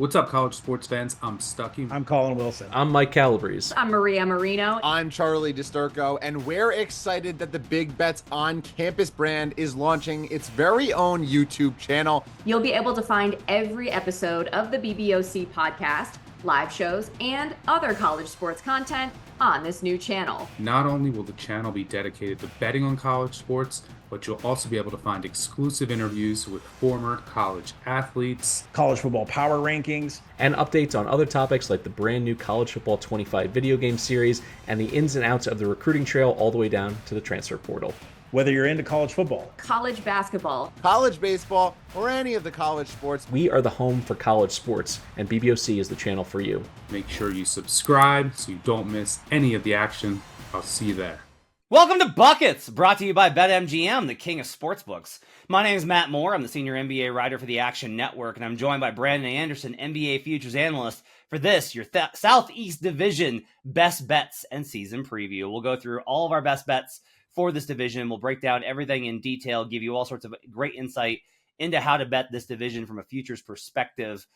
What's up, college sports fans? I'm Stucky. I'm Colin Wilson. I'm Mike Calabrese. I'm Maria Marino. I'm Charlie DiSturco, and we're excited that the Big Bets on Campus brand is launching its very own YouTube channel. You'll be able to find every episode of the BBOC podcast, live shows, and other college sports content on this new channel. Not only will the channel be dedicated to betting on college sports, but you'll also be able to find exclusive interviews with former college athletes, college football power rankings, and updates on other topics like the brand new College Football 25 video game series and the ins and outs of the recruiting trail all the way down to the transfer portal. Whether you're into college football, college basketball, college baseball, or any of the college sports, we are the home for college sports, and BBOC is the channel for you. Make sure you subscribe so you don't miss any of the action. I'll see you there. Welcome to Buckets, brought to you by BetMGM, the king of sportsbooks. My name is Matt Moore. I'm the senior NBA writer for the Action Network, and I'm joined by Brandon Anderson, NBA futures analyst, for this, your Southeast Division best bets and season preview. We'll go through all of our best bets for this division. We'll break down everything in detail, give you all sorts of great insight into how to bet this division from a futures perspective.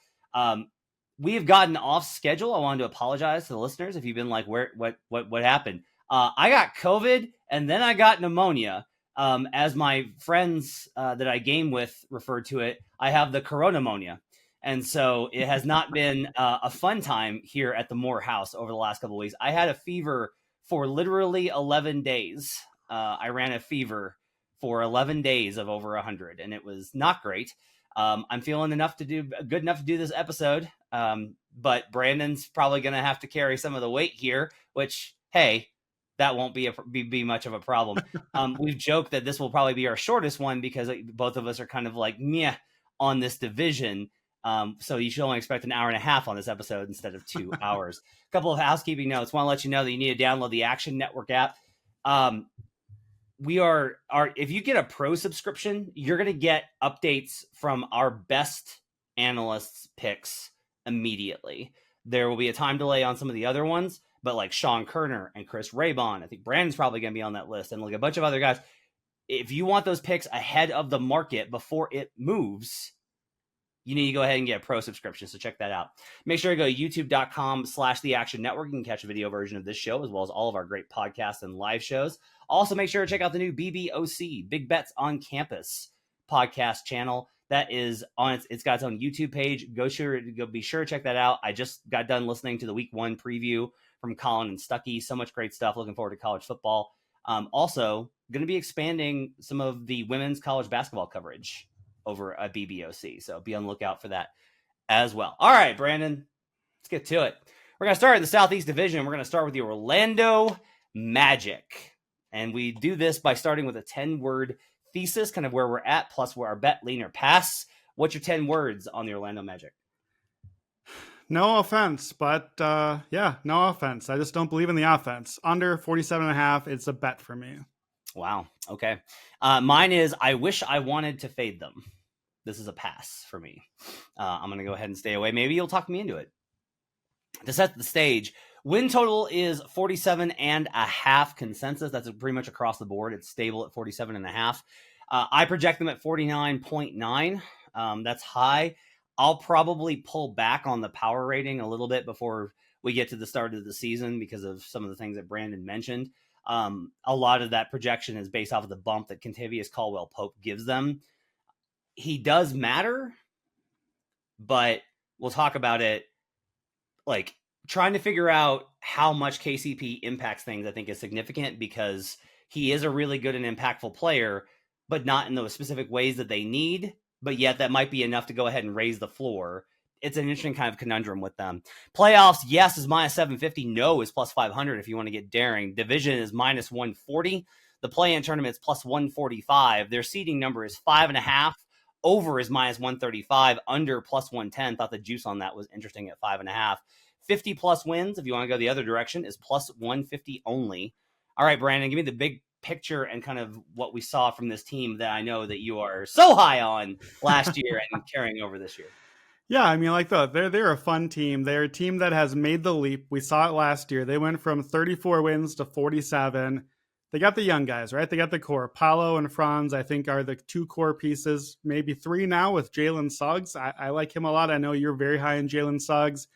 We have gotten off schedule. I wanted to apologize to the listeners if you've been like, what happened? I got COVID and then I got pneumonia. As my friends that I game with referred to it, I have the coronamonia. And so it has not been a fun time here at the Moore house over the last couple of weeks. I had a fever for literally 11 days. I ran a fever for 11 days of over 100, and it was not great. I'm feeling good enough to do this episode. But Brandon's probably going to have to carry some of the weight here, which, hey, that won't be much of a problem. We've joked that this will probably be our shortest one because both of us are kind of like meh on this division. So you should only expect an hour and a half on this episode instead of 2 hours. A couple of housekeeping notes. Want to let you know that you need to download the Action Network app. If you get a pro subscription, you're going to get updates from our best analysts' picks immediately. There will be a time delay on some of the other ones, but like Sean Kerner and Chris Raybon, I think Brandon's probably going to be on that list, and like a bunch of other guys. If you want those picks ahead of the market before it moves, you need to go ahead and get a pro subscription. So check that out. Make sure to go to youtube.com/the Action Network. You can catch a video version of this show as well as all of our great podcasts and live shows. Also, make sure to check out the new BBOC, Big Bets on Campus podcast channel. That is on it's got its own YouTube page. Go be sure to check that out. I just got done listening to the week 1 preview from Colin and Stucky. So much great stuff. Looking forward to college football. Also, going to be expanding some of the women's college basketball coverage over at BBOC. So be on the lookout for that as well. All right, Brandon, let's get to it. We're going to start in the Southeast Division. We're going to start with the Orlando Magic. And we do this by starting with a 10-word thesis, kind of where we're at, plus where our bet, lean, or pass. What's your 10 words on the Orlando Magic? No offense, but no offense. I just don't believe in the offense. Under 47.5, it's a bet for me. Wow. Okay. Mine is, I wish I wanted to fade them. This is a pass for me. I'm going to go ahead and stay away. Maybe you'll talk me into it. To set the stage, win total is 47.5 consensus. That's pretty much across the board. It's stable at 47.5. I project them at 49.9. That's high. I'll probably pull back on the power rating a little bit before we get to the start of the season because of some of the things that Brandon mentioned. A lot of that projection is based off of the bump that Kentavious Caldwell-Pope gives them. He does matter, but we'll talk about it. Like, trying to figure out how much KCP impacts things, I think, is significant because he is a really good and impactful player, but not in those specific ways that they need. But yet that might be enough to go ahead and raise the floor. It's an interesting kind of conundrum with them. Playoffs, yes, is minus 750. No is plus 500 if you want to get daring. Division is minus 140. The play-in tournament is plus 145. Their seeding number is 5.5. Over is minus 135. Under plus 110. Thought the juice on that was interesting at 5.5. 50 plus wins, if you want to go the other direction, is plus 150 only. All right, Brandon, give me the big picture and kind of what we saw from this team that I know that you are so high on last year and carrying over this year. Yeah, I mean, like they're a fun team. They're a team that has made the leap. We saw it last year. They went from 34 wins to 47. they got the young guys, right? They got the core. Paolo and Franz, I think, are the 2 core pieces, maybe 3 now with Jalen Suggs. I like him a lot. I know you're very high in Jalen Suggs.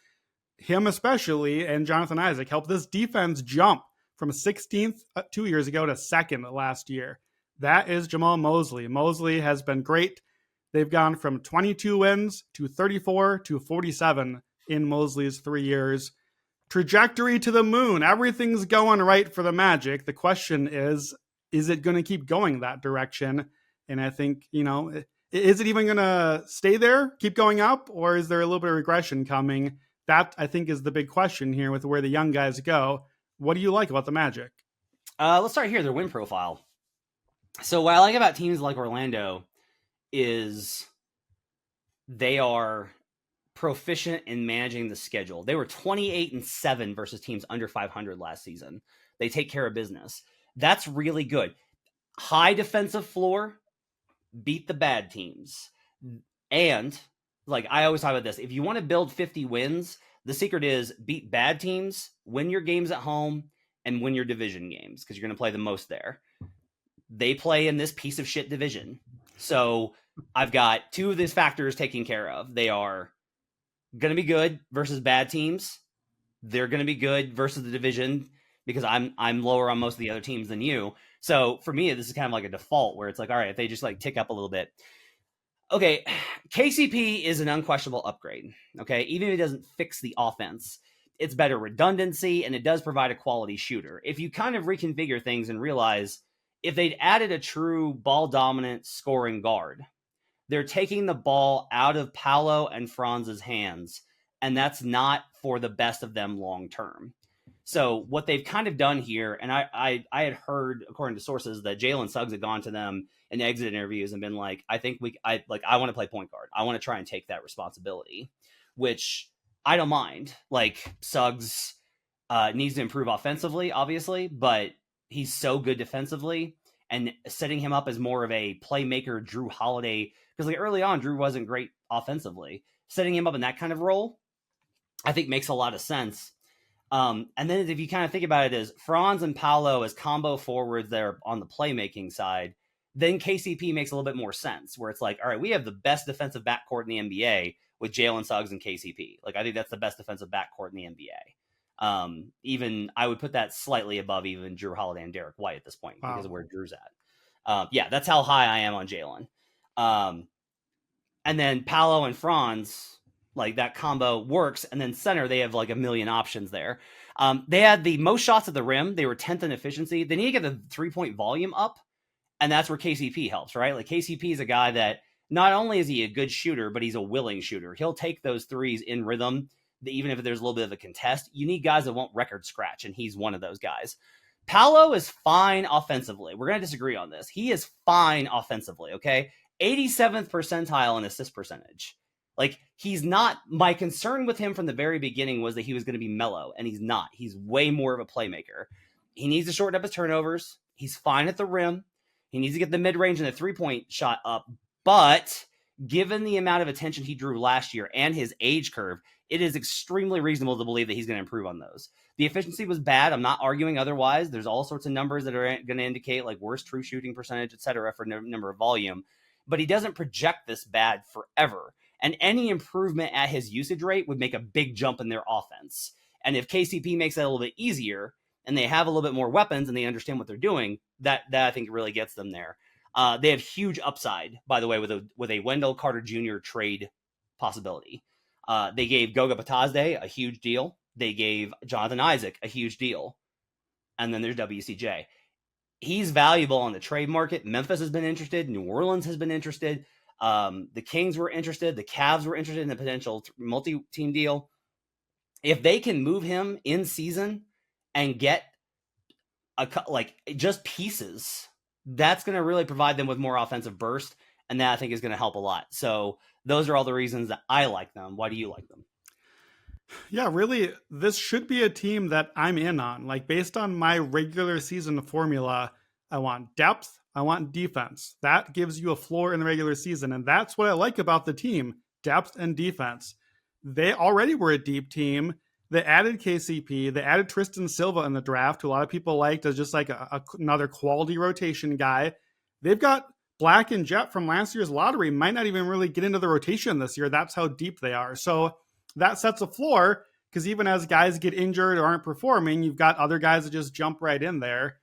Him especially, and Jonathan Isaac helped this defense jump from 16th 2 years ago to 2nd last year. That is Jamal Mosley. Mosley has been great. They've gone from 22 wins to 34 to 47 in Mosley's 3 years. Trajectory to the moon. Everything's going right for the Magic. The question is it going to keep going that direction? And I think, is it even going to stay there, keep going up, or is there a little bit of regression coming? That, I think, is the big question here with where the young guys go. What do you like about the Magic? Let's start here, their win profile. So what I like about teams like Orlando is they are proficient in managing the schedule. They were 28-7 versus teams under 500 last season. They take care of business. That's really good. High defensive floor, beat the bad teams. And like I always talk about this, if you want to build 50 wins, the secret is beat bad teams, win your games at home, and win your division games because you're going to play the most there. They play in this piece of shit division. So I've got 2 of these factors taken care of. They are going to be good versus bad teams. They're going to be good versus the division because I'm lower on most of the other teams than you. So for me, this is kind of like a default where it's like, all right, if they just like tick up a little bit. Okay, KCP is an unquestionable upgrade. Okay, even if it doesn't fix the offense, it's better redundancy and it does provide a quality shooter. If you kind of reconfigure things and realize if they'd added a true ball dominant scoring guard, they're taking the ball out of Paolo and Franz's hands, and that's not for the best of them long term. So what they've kind of done here, and I had heard, according to sources, that Jalen Suggs had gone to them in exit interviews and been like, I want to play point guard. I want to try and take that responsibility, which I don't mind. Like Suggs needs to improve offensively, obviously, but he's so good defensively, and setting him up as more of a playmaker, Drew Holiday, because like early on, Drew wasn't great offensively. Setting him up in that kind of role, I think makes a lot of sense. And then if you kind of think about it as Franz and Paolo as combo forwards there on the playmaking side, then KCP makes a little bit more sense where it's like, all right, we have the best defensive backcourt in the NBA with Jalen Suggs and KCP. Like, I think that's the best defensive backcourt in the NBA. Even I would put that slightly above even Drew Holiday and Derek White at this point because of where Drew's at. Yeah, that's how high I am on Jalen. And then Paolo and Franz, like that combo works. And then center, they have like a million options there. They had the most shots at the rim. They were 10th in efficiency. They need to get the 3-point volume up. And that's where KCP helps, right? Like KCP is a guy that not only is he a good shooter, but he's a willing shooter. He'll take those threes in rhythm, even if there's a little bit of a contest. You need guys that won't record scratch, and he's one of those guys. Paolo is fine offensively. We're going to disagree on this. He is fine offensively, okay? 87th percentile in assist percentage. Like, he's not, my concern with him from the very beginning was that he was going to be mellow, and he's not. He's way more of a playmaker. He needs to shorten up his turnovers. He's fine at the rim. He needs to get the mid-range and the three-point shot up. But given the amount of attention he drew last year and his age curve, it is extremely reasonable to believe that he's going to improve on those. The efficiency was bad. I'm not arguing otherwise. There's all sorts of numbers that are going to indicate like worst true shooting percentage, et cetera, for number of volume. But he doesn't project this bad forever. And any improvement at his usage rate would make a big jump in their offense. And if KCP makes that a little bit easier and they have a little bit more weapons and they understand what they're doing, that I think really gets them there. They have huge upside, by the way, with a Wendell Carter Jr. trade possibility. They gave Goga Batazde a huge deal. They gave Jonathan Isaac a huge deal. And then there's WCJ. He's valuable on the trade market. Memphis has been interested. New Orleans has been interested. The Kings were interested. The Cavs were interested in the potential multi-team deal. If they can move him in season and get just pieces, that's going to really provide them with more offensive burst. And that I think is going to help a lot. So those are all the reasons that I like them. Why do you like them? Yeah, really, this should be a team that I'm in on. Like, based on my regular season formula, I want depth, I want defense. That gives you a floor in the regular season, and that's what I like about the team, depth and defense. They already were a deep team. They added KCP. They added Tristan Silva in the draft, who a lot of people liked as just like another quality rotation guy. They've got Black and Jet from last year's lottery, might not even really get into the rotation this year. That's how deep they are. So that sets a floor, because even as guys get injured or aren't performing, you've got other guys that just jump right in there.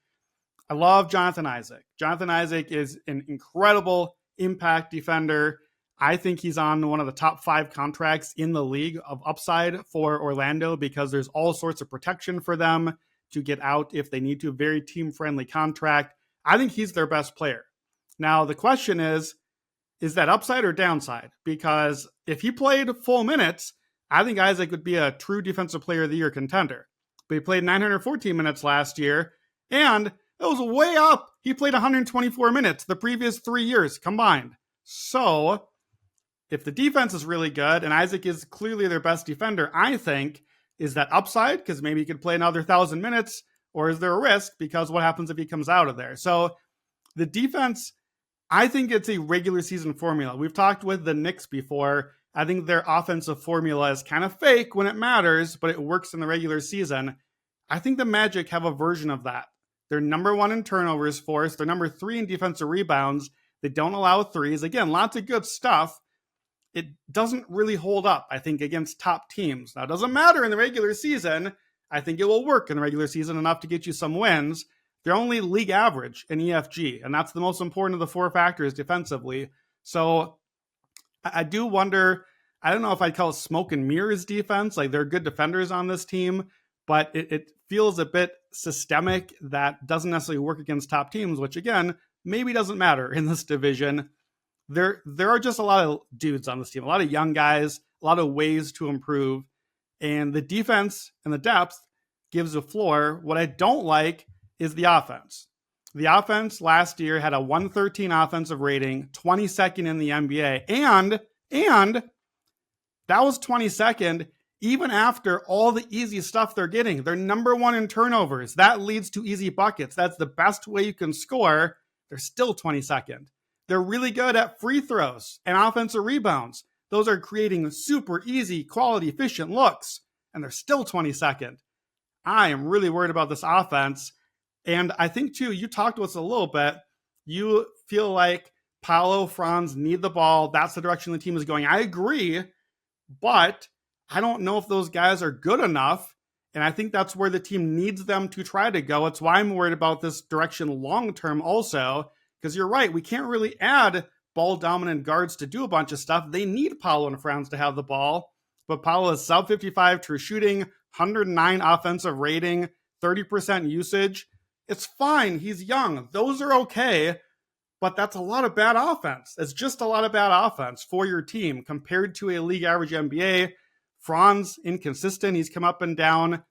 I love Jonathan Isaac. Jonathan Isaac is an incredible impact defender. I think he's on one of the top 5 contracts in the league of upside for Orlando, because there's all sorts of protection for them to get out if they need to. Very team-friendly contract. I think he's their best player. Now, the question is that upside or downside? Because if he played full minutes, I think Isaac would be a true defensive player of the year contender. But he played 914 minutes last year, and it was way up. He played 124 minutes the previous 3 years combined. So if the defense is really good, and Isaac is clearly their best defender, I think, is that upside, because maybe he could play another 1,000 minutes, or is there a risk, because what happens if he comes out of there? So the defense, I think it's a regular season formula. We've talked with the Knicks before. I think their offensive formula is kind of fake when it matters, but it works in the regular season. I think the Magic have a version of that. They're number 1 in turnovers forced. They're number 3 in defensive rebounds. They don't allow threes. Again, lots of good stuff. It doesn't really hold up, I think, against top teams. Now, it doesn't matter in the regular season. I think it will work in the regular season enough to get you some wins. They're only league average in EFG, and that's the most important of the 4 factors defensively. So I do wonder, I don't know if I'd call it smoke and mirrors defense. Like, they're good defenders on this team, but it feels a bit systemic that doesn't necessarily work against top teams, which, again, maybe doesn't matter in this division. There are just a lot of dudes on this team, a lot of young guys, a lot of ways to improve. And the defense and the depth gives a floor. What I don't like is the offense. The offense last year had a 113 offensive rating, 22nd in the NBA. And that was 22nd even after all the easy stuff they're getting. They're number 1 in turnovers. That leads to easy buckets. That's the best way you can score. They're still 22nd. They're really good at free throws and offensive rebounds. Those are creating super easy, quality, efficient looks, and they're still 22nd. I am really worried about this offense. And I think, too, you talked to us a little bit. You feel like Paolo, Franz need the ball. That's the direction the team is going. I agree, but I don't know if those guys are good enough. And I think that's where the team needs them to try to go. It's why I'm worried about this direction long-term also. Because you're right, we can't really add ball-dominant guards to do a bunch of stuff. They need Paolo and Franz to have the ball. But Paolo is sub-55 true shooting, 109 offensive rating, 30% usage. It's fine. He's young. Those are okay. But that's a lot of bad offense. It's just a lot of bad offense for your team compared to a league average NBA. Franz, inconsistent. He's come up and down.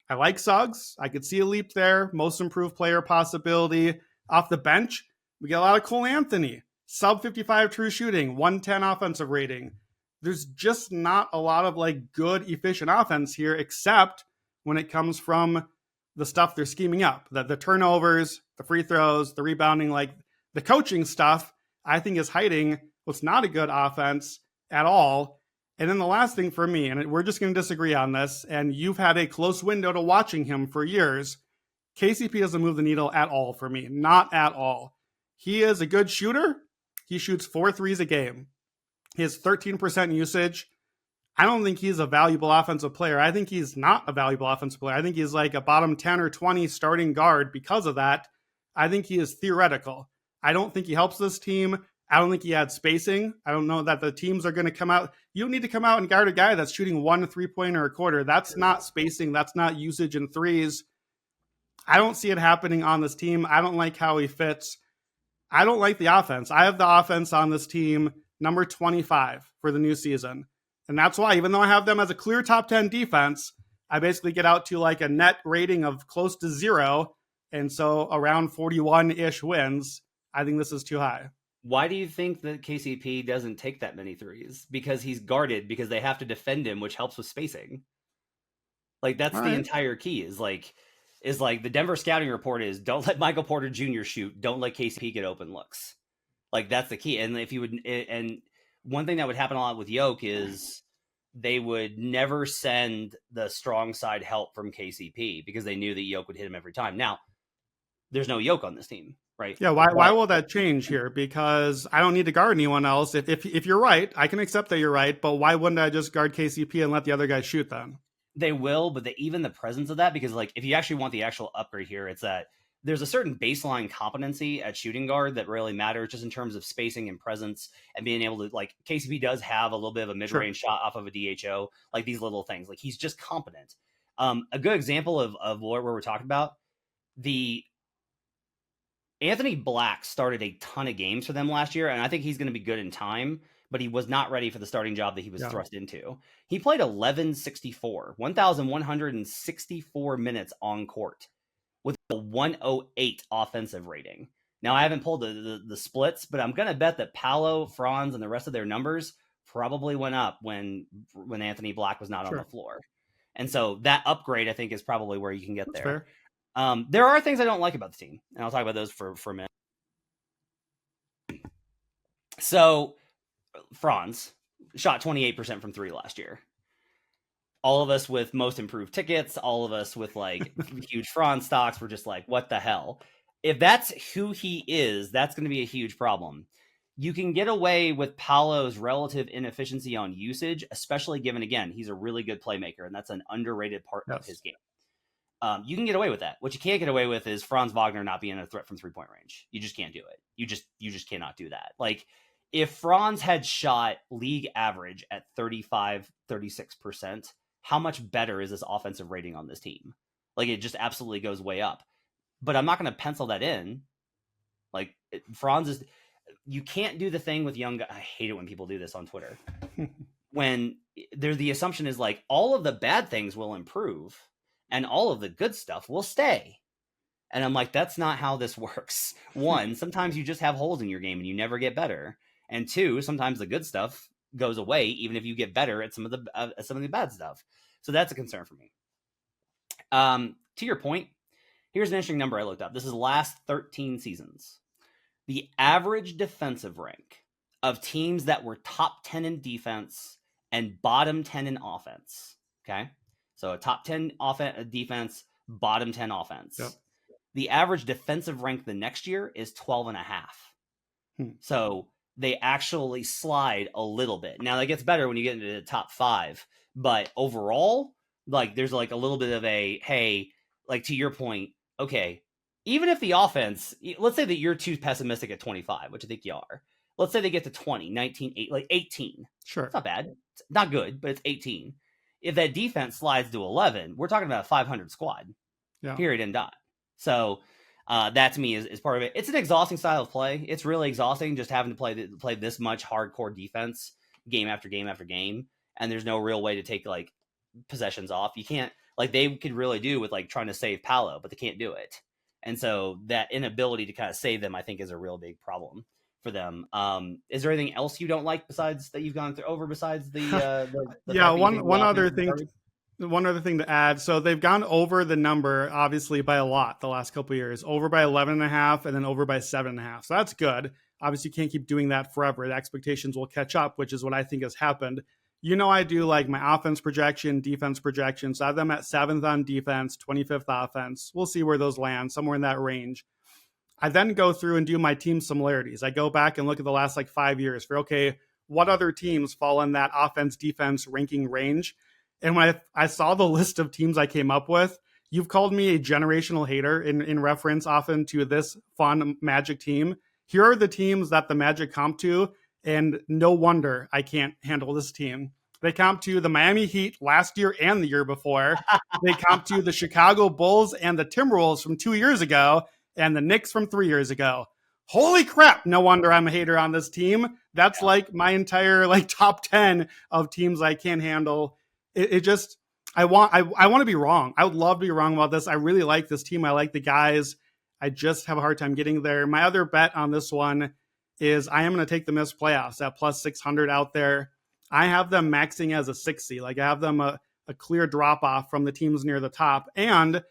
I like Suggs. I could see a leap there. Most improved player possibility. Off the bench, we get a lot of Cole Anthony. Sub 55 true shooting, 110 offensive rating. There's just not a lot of like good, efficient offense here, except when it comes from the stuff they're scheming up. The turnovers, the free throws, the rebounding, like the coaching stuff, I think is hiding what's not a good offense at all. And then the last thing for me, and we're just going to disagree on this, and you've had a close window to watching him for years, KCP doesn't move the needle at all for me. Not at all. He is a good shooter. He shoots 4 threes a game. He has 13% usage. I don't think he's a valuable offensive player. I think he's not a valuable offensive player. I think he's like a bottom 10 or 20 starting guard because of that. I think he is theoretical. I don't think he helps this team. I don't think he adds spacing. I don't know that the teams are going to come out. You don't need to come out and guard a guy that's shooting 1 3-pointer a quarter. That's not spacing. That's not usage in threes. I don't see it happening on this team. I don't like how he fits. I don't like the offense. I have the offense on this team number 25 for the new season. And that's why, even though I have them as a clear top 10 defense, I basically get out to like a net rating of close to 0. And so around 41-ish wins. I think this is too high. Why do you think that KCP doesn't take that many threes? Because he's guarded, because they have to defend him, which helps with spacing. Like, that's the entire key is like the Denver scouting report is don't let Michael Porter Jr. shoot. Don't let KCP get open looks. Like, that's the key. And if you would, and one thing that would happen a lot with Yoke is they would never send the strong side help from KCP because they knew that Yoke would hit him every time. Now, there's no Yoke on this team, right? Yeah, why will that change here? Because I don't need to guard anyone else. If you're right, I can accept that you're right, but why wouldn't I just guard KCP and let the other guy shoot then? They will, but even the presence of that, because like if you actually want the actual upgrade here, it's that there's a certain baseline competency at shooting guard that really matters just in terms of spacing and presence and being able to, like, KCP does have a little bit of a mid-range shot off of a DHO, like these little things. Like, he's just competent. A good example of where we're talking about, the Anthony Black started a ton of games for them last year, and I think he's going to be good in time, but he was not ready for the starting job that he was thrust into. He played 1,164 minutes on court with a 108 offensive rating. Now, I haven't pulled the splits, but I'm going to bet that Paolo, Franz, and the rest of their numbers probably went up when Anthony Black was not on the floor. And so that upgrade, I think, is probably where you can get there. There are things I don't like about the team, and I'll talk about those for a minute. So, Franz shot 28% from 3 last year. All of us with most improved tickets, all of us with like huge Franz stocks were just like, what the hell? If that's who he is, that's going to be a huge problem. You can get away with Paolo's relative inefficiency on usage, especially given, again, he's a really good playmaker, and that's an underrated part of his game. You can get away with that. What you can't get away with is Franz Wagner not being a threat from 3-point range. You just can't do it. You just cannot do that. Like, if Franz had shot league average at 35-36%, how much better is this offensive rating on this team? Like, it just absolutely goes way up. But I'm not going to pencil that in. Like, Franz is... You can't do the thing with young guys. I hate it when people do this on Twitter. When the assumption is like, all of the bad things will improve and all of the good stuff will stay. And I'm like, that's not how this works. One, sometimes you just have holes in your game and you never get better. And two, sometimes the good stuff goes away, even if you get better at some of the bad stuff. So that's a concern for me. To your point, here's an interesting number I looked up. This is the last 13 seasons. The average defensive rank of teams that were top 10 in defense and bottom 10 in offense. Okay. So a top 10 defense, bottom 10 offense. Yep. The average defensive rank the next year is 12.5. So they actually slide a little bit. Now that gets better when you get into the top 5, but overall, like, there's like a little bit of a, hey, like, to your point, okay, even if the offense, let's say that you're too pessimistic at 25, which I think you are. Let's say they get to 20, 19, 8, like 18. Sure. It's not bad. It's not good, but it's 18. If that defense slides to 11, we're talking about a 500 squad. Yeah. Period and dot. So that to me is part of it. It's an exhausting style of play. It's really exhausting just having to play this much hardcore defense game after game after game. And there's no real way to take like possessions off. You can't, like, they could really do with like trying to save Paolo, but they can't do it. And so that inability to kind of save them, I think, is a real big problem for them. Is there anything else you don't like besides that you've gone through besides the yeah, one other thing to add. So they've gone over the number, obviously, by a lot the last couple of years, over by 11.5 and then over by 7.5. So that's good. Obviously, you can't keep doing that forever. The expectations will catch up, which is what I think has happened. You know, I do like my offense projection, defense projection. So I have them at 7th on defense, 25th offense. We'll see where those land, somewhere in that range. I then go through and do my team similarities. I go back and look at the last like 5 years for, okay, what other teams fall in that offense defense ranking range? And when I saw the list of teams I came up with, you've called me a generational hater in reference often to this fun Magic team. Here are the teams that the Magic comp to. And no wonder I can't handle this team. They comp to the Miami Heat last year and the year before. They comp to the Chicago Bulls and the Timberwolves from 2 years ago and the Knicks from 3 years ago. Holy crap. No wonder I'm a hater on this team. That's like my entire like top 10 of teams I can't handle. It just, I want to be wrong. I would love to be wrong about this. I really like this team. I like the guys. I just have a hard time getting there. My other bet on this one is I am going to take the missed playoffs at plus 600 out there. I have them maxing as a 60. Like, I have them a clear drop off from the teams near the top. And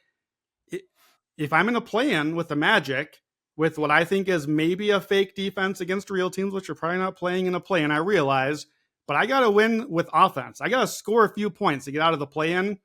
if I'm in a play-in with the Magic, with what I think is maybe a fake defense against real teams, which are probably not playing in a play-in, I realize, but I got to win with offense. I got to score a few points to get out of the play-in.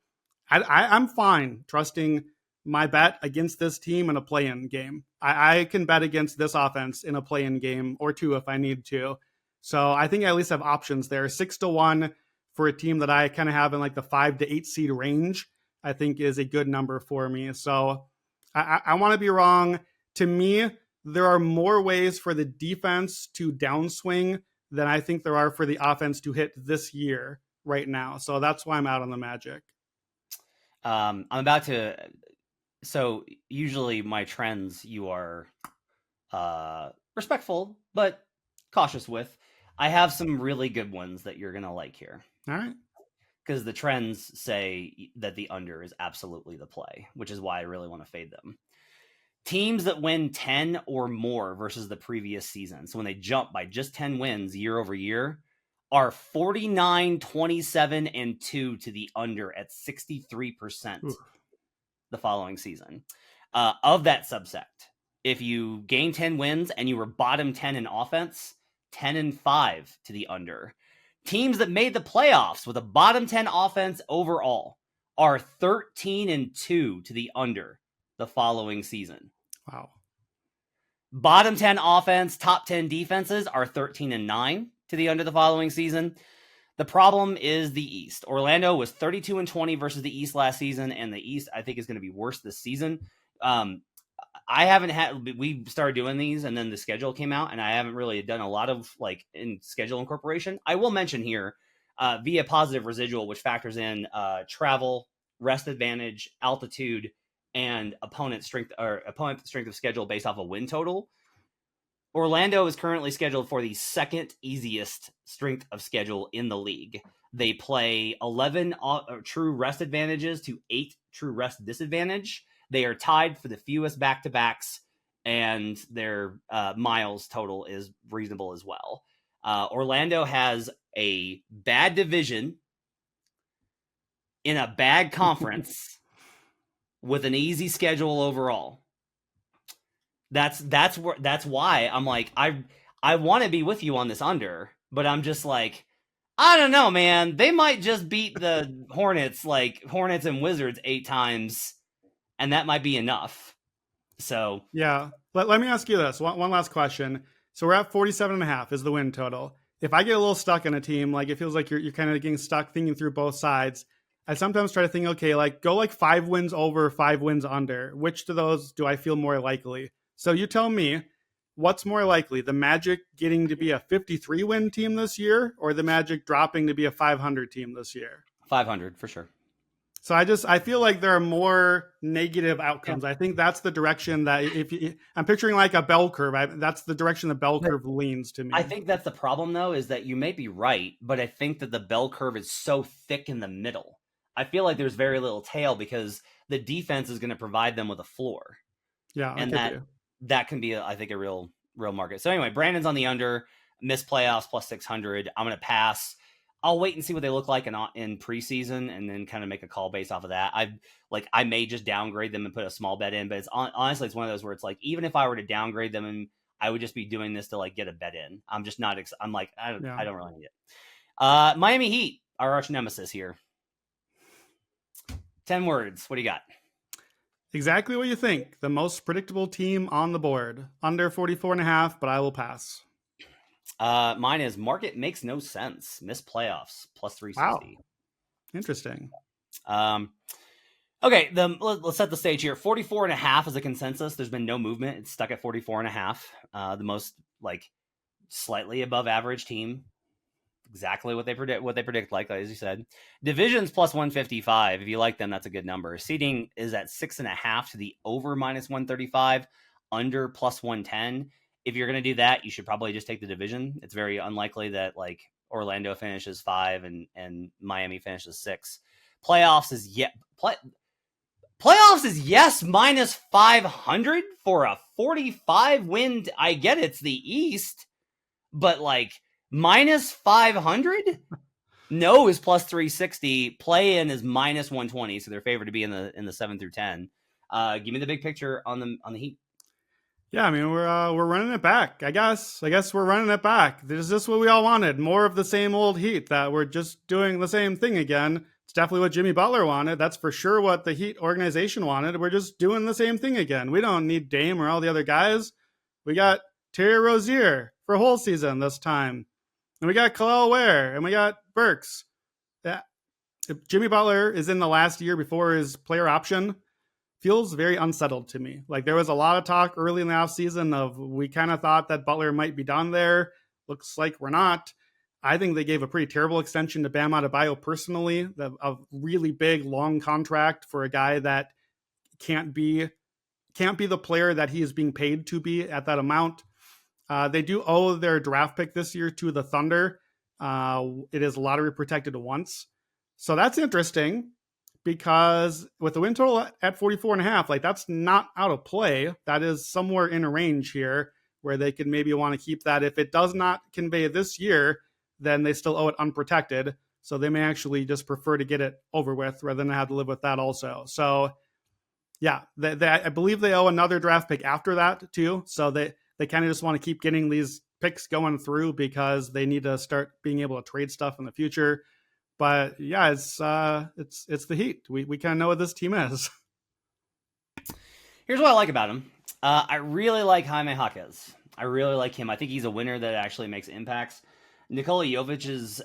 I'm fine trusting my bet against this team in a play-in game. I can bet against this offense in a play-in game or two if I need to. So I think I at least have options there. 6-1 for a team that I kind of have in like the 5 to 8 seed range, I think is a good number for me. So I want to be wrong. To me, there are more ways for the defense to downswing than I think there are for the offense to hit this year right now. So that's why I'm out on the Magic. I'm about to. So usually my trends you are respectful but cautious with. I have some really good ones that you're gonna like here. All right. Because the trends say that the under is absolutely the play, which is why I really want to fade them. Teams that win 10 or more versus the previous season, so when they jump by just 10 wins year over year, are 49, 27, and 2 to the under at 63% the following season. Of that subset, if you gain 10 wins and you were bottom 10 in offense, 10 and 5 to the under. Teams that made the playoffs with a bottom 10 offense overall are 13 and 2 to the under the following season. Wow. Bottom 10 offense, top 10 defenses are 13 and 9 to the under the following season. The problem is the East. Orlando was 32 and 20 versus the East last season, and the East I think is going to be worse this season. We started doing these and then the schedule came out and I haven't really done a lot of like in schedule incorporation. I will mention here via positive residual, which factors in travel, rest advantage, altitude, and opponent strength of schedule based off a win total. Orlando is currently scheduled for the second easiest strength of schedule in the league. They play 11 true rest advantages to 8 true rest disadvantage. They are tied for the fewest back-to-backs, and their miles total is reasonable as well. Orlando has a bad division in a bad conference with an easy schedule overall. That's why I'm like, I want to be with you on this under, but I'm just like, I don't know, man. They might just beat the Hornets and Wizards 8 times, and that might be enough. So yeah, let me ask you this one last question. So we're at 47.5 is the win total. If I get a little stuck in a team, like it feels like you're kind of getting stuck thinking through both sides, I sometimes try to think, okay, like go like 5 wins over, 5 wins under. Which of those do I feel more likely? So you tell me, what's more likely, the Magic getting to be a 53-win team this year or the Magic dropping to be a 500 team this year? 500 for sure. So I feel like there are more negative outcomes. Yeah. I think that's the direction that I'm picturing like a bell curve. That's the direction the bell curve leans to me. I think that's the problem though, is that you may be right, but I think that the bell curve is so thick in the middle. I feel like there's very little tail because the defense is going to provide them with a floor. Yeah. And that can be, I think, a real market. So anyway, Brandon's on the under, missed playoffs plus 600. I'm going to pass. I'll wait and see what they look like in preseason and then kind of make a call based off of that. I may just downgrade them and put a small bet in, but it's honestly, it's one of those where it's like, even if I were to downgrade them, and I would just be doing this to like get a bet in. I'm just not, I'm like, I don't really need it. Miami Heat, our arch nemesis here. 10 words. What do you got? Exactly what you think. The most predictable team on the board. Under 44.5, but I will pass. Mine is market makes no sense. Missed playoffs plus 360. Wow. Interesting. Okay, let's set the stage here. 44.5 is a consensus. There's been no movement. It's stuck at 44.5. The most like slightly above average team. Exactly what they predict, like as you said. Divisions plus 155. If you like them, that's a good number. Seeding is at 6.5 to the over minus 135, under plus 110. If you're going to do that, you should probably just take the division. It's very unlikely that like Orlando finishes 5 and Miami finishes 6. Playoffs is yes minus 500 for a 45 win. I get it's the East, but like minus 500? No is plus 360. Play in is minus 120, so they're favored to be in the 7 through 10. Give me the big picture on the Heat. Yeah, I mean we're running it back. I guess we're running it back. Is this what we all wanted? More of the same old Heat, that we're just doing the same thing again. It's definitely what Jimmy Butler wanted. That's for sure what the Heat organization wanted. We're just doing the same thing again. We don't need Dame or all the other guys. We got Terry Rozier for a whole season this time, and we got Khalil Ware, and we got Burks. Yeah, Jimmy Butler is in the last year before his player option. Feels very unsettled to me. Like, there was a lot of talk early in the offseason of, we kind of thought that Butler might be done there. Looks like we're not. I think they gave a pretty terrible extension to Bam Adebayo personally, a really big, long contract for a guy that can't be the player that he is being paid to be at that amount. They do owe their draft pick this year to the Thunder. It is lottery protected once. So that's interesting, because with the win total at 44.5, like, that's not out of play. That is somewhere in a range here where they could maybe want to keep that. If it does not convey this year, then they still owe it unprotected. So they may actually just prefer to get it over with rather than have to live with that also. So yeah, I believe they owe another draft pick after that too. So they kind of just want to keep getting these picks going through, because they need to start being able to trade stuff in the future. But yeah, it's the Heat. We kind of know what this team is. Here's what I like about him. I really like Jaime Jaquez. I really like him. I think he's a winner that actually makes impacts. Nikola Jovic's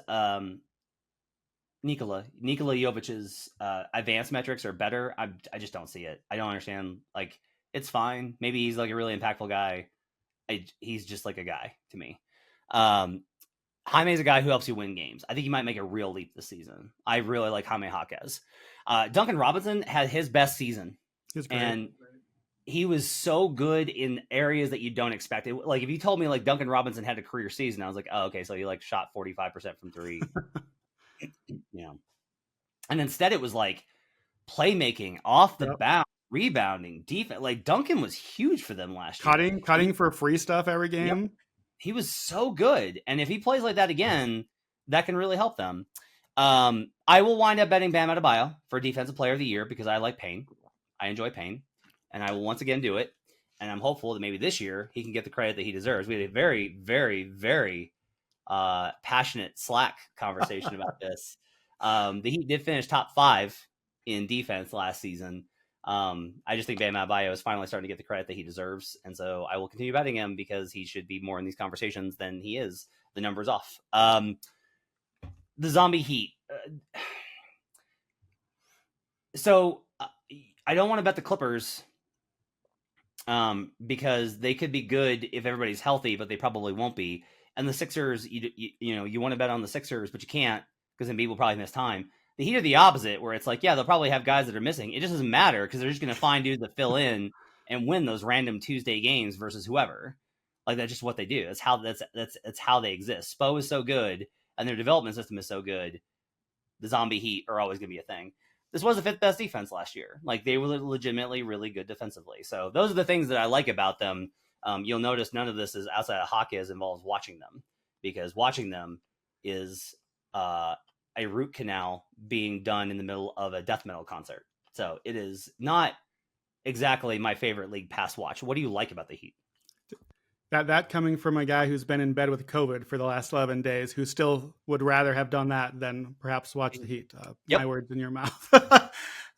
advanced metrics are better. I just don't see it. I don't understand. Like, it's fine. Maybe he's like a really impactful guy. He's just like a guy to me. Jaime is a guy who helps you win games. I think he might make a real leap this season. I really like Jaime Jaquez. Duncan Robinson had his best season. And he was so good in areas that you don't expect it. Like, if you told me like Duncan Robinson had a career season, I was like, oh, okay, so he like shot 45% from three. And instead it was like playmaking, off the bounce, rebounding, defense. Like, Duncan was huge for them last year. Cutting for free stuff every game. Yep. He was so good. And if he plays like that again, that can really help them. I will wind up betting Bam Adebayo for Defensive Player of the Year, because I like Payne. I enjoy Payne. And I will once again do it. And I'm hopeful that maybe this year he can get the credit that he deserves. We had a very, very, very passionate Slack conversation about this. The Heat did finish top 5 in defense last season. I just think Bam Adebayo is finally starting to get the credit that he deserves. And so I will continue betting him, because he should be more in these conversations than he is. The numbers off. The Zombie Heat. So I don't want to bet the Clippers, because they could be good if everybody's healthy, but they probably won't be. And the Sixers, you want to bet on the Sixers, but you can't, because Embiid will probably miss time. The Heat are the opposite, where it's like, yeah, they'll probably have guys that are missing. It just doesn't matter, because they're just going to find dudes that fill in and win those random Tuesday games versus whoever. Like, that's just what they do. That's how they exist. Spo is so good, and their development system is so good. The Zombie Heat are always going to be a thing. This was the 5th best defense last year. Like, they were legitimately really good defensively. So those are the things that I like about them. You'll notice none of this is outside of Jaquez involves watching them, because watching them is a root canal being done in the middle of a death metal concert. So it is not exactly my favorite league pass watch. What do you like about the Heat? That coming from a guy who's been in bed with COVID for the last 11 days, who still would rather have done that than perhaps watch the Heat. My words in your mouth.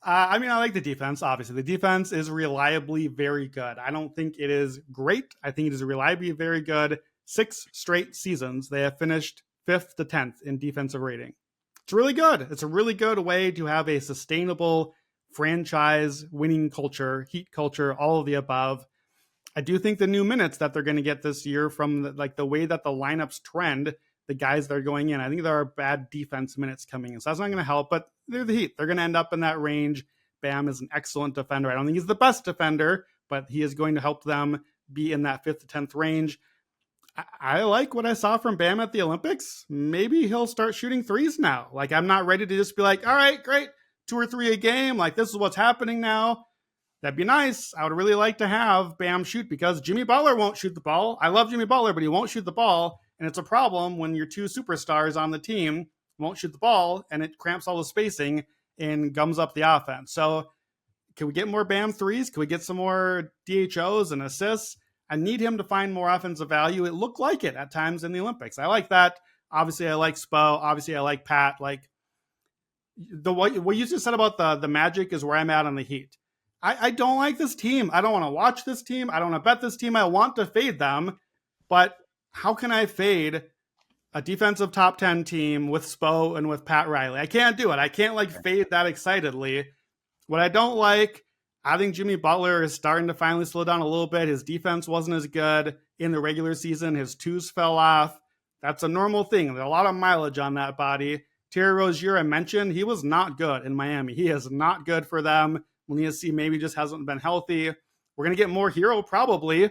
I mean, I like the defense. Obviously, the defense is reliably very good. I don't think it is great. I think it is reliably very good. 6 straight seasons, they have finished 5th to 10th in defensive rating. It's really good. It's a really good way to have a sustainable franchise winning culture, Heat culture, all of the above. I do think the new minutes that they're going to get this year from the way that the lineups trend, the guys that are going in, I think there are bad defense minutes coming in. So that's not going to help, but they're the Heat. They're going to end up in that range. Bam is an excellent defender. I don't think he's the best defender, but he is going to help them be in that 5th to 10th range. I like what I saw from Bam at the Olympics. Maybe he'll start shooting threes now. Like, I'm not ready to just be like, all right, great, 2 or 3 a game. Like, this is what's happening now. That'd be nice. I would really like to have Bam shoot, because Jimmy Butler won't shoot the ball. I love Jimmy Butler, but he won't shoot the ball. And it's a problem when your 2 superstars on the team won't shoot the ball, and it cramps all the spacing and gums up the offense. So can we get more Bam threes? Can we get some more DHOs and assists? I need him to find more offensive value. It looked like it at times in the Olympics. I like that. Obviously, I like Spo. Obviously, I like Pat. Like what you just said about the Magic is where I'm at on the Heat. I don't like this team. I don't want to watch this team. I don't want to bet this team. I want to fade them. But how can I fade a defensive top 10 team with Spo and with Pat Riley? I can't do it. I can't fade that excitedly. What I don't like, I think Jimmy Butler is starting to finally slow down a little bit. His defense wasn't as good in the regular season. His twos fell off. That's a normal thing. There's a lot of mileage on that body. Terry Rozier, I mentioned, he was not good in Miami. He is not good for them. Lenacy maybe just hasn't been healthy. We're going to get more Hero probably.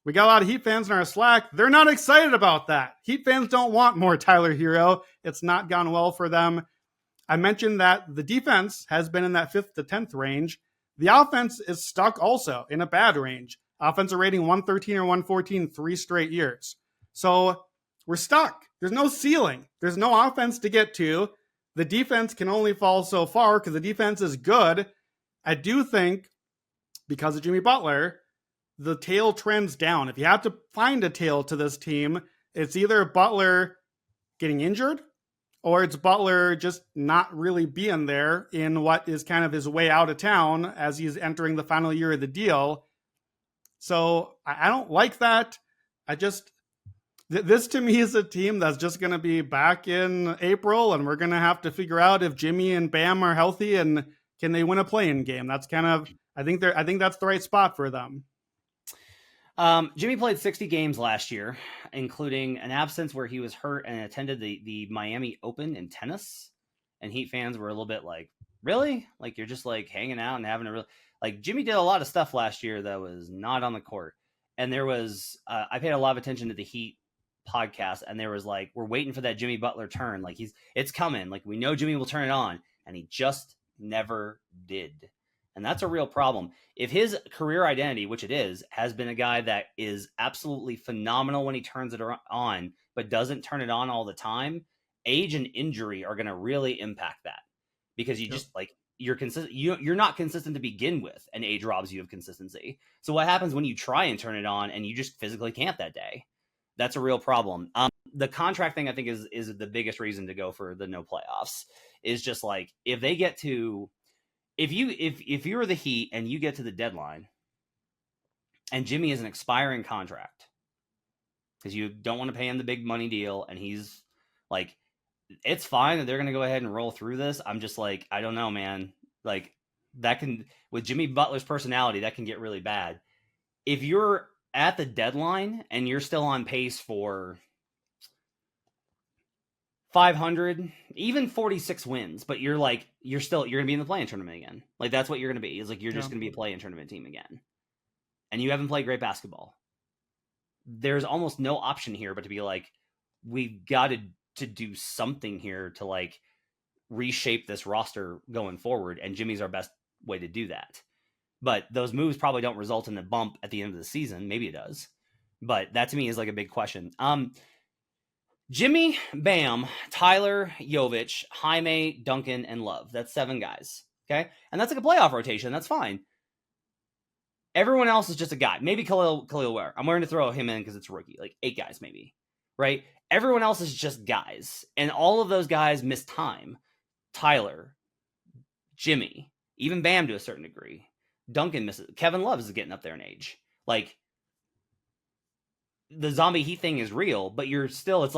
We got a lot of Heat fans in our Slack. They're not excited about that. Heat fans don't want more Tyler Hero. It's not gone well for them. I mentioned that the defense has been in that 5th to 10th range. The offense is stuck also in a bad range. Offensive rating 113 or 114 3 straight years. So we're stuck. There's no ceiling. There's no offense to get to. The defense can only fall so far because the defense is good. I do think, because of Jimmy Butler, the tail trends down. If you have to find a tail to this team, it's either Butler getting injured or it's Butler just not really being there in what is kind of his way out of town as he's entering the final year of the deal. So I don't like that. This to me is a team that's just going to be back in April, and we're going to have to figure out if Jimmy and Bam are healthy and can they win a play-in game. That's kind of, I think that's the right spot for them. Jimmy played 60 games last year, including an absence where he was hurt and attended the Miami Open in tennis. And Heat fans were a little bit like, really? Like, you're just hanging out and having a real, Jimmy did a lot of stuff last year that was not on the court. And there was, I paid a lot of attention to the Heat podcast, and there was we're waiting for that Jimmy Butler turn. It's coming. We know Jimmy will turn it on, and he just never did. And that's a real problem. If his career identity, which it is, has been a guy that is absolutely phenomenal when he turns it on, but doesn't turn it on all the time, age and injury are going to really impact that, because you just you're consistent. You're not consistent to begin with, and age robs you of consistency. So what happens when you try and turn it on and you just physically can't that day? That's a real problem. The contract thing, I think, is the biggest reason to go for the no playoffs. Is just if they get to, if you're the Heat and you get to the deadline and Jimmy is an expiring contract because you don't want to pay him the big money deal, and he's it's fine that they're going to go ahead and roll through this. I'm just I don't know, man. That can, with Jimmy Butler's personality, that can get really bad. If you're at the deadline and you're still on pace for 500, even 46 wins, but you're going to be in the play-in tournament again. That's what you're going to be. Is you're just going to be a play-in tournament team again. And you haven't played great basketball. There's almost no option here but to be we've got to do something here to reshape this roster going forward. And Jimmy's our best way to do that. But those moves probably don't result in a bump at the end of the season. Maybe it does. But that to me is a big question. Jimmy, Bam, Tyler, Jovic, Jaime, Duncan, and Love. That's 7 guys. Okay? And that's a playoff rotation. That's fine. Everyone else is just a guy. Maybe Khalil Ware. I'm willing to throw him in because it's a rookie. 8 guys maybe. Right? Everyone else is just guys. And all of those guys miss time. Tyler, Jimmy, even Bam to a certain degree. Duncan misses. Kevin Love is getting up there in age. The zombie Heat thing is real, but you're still, it's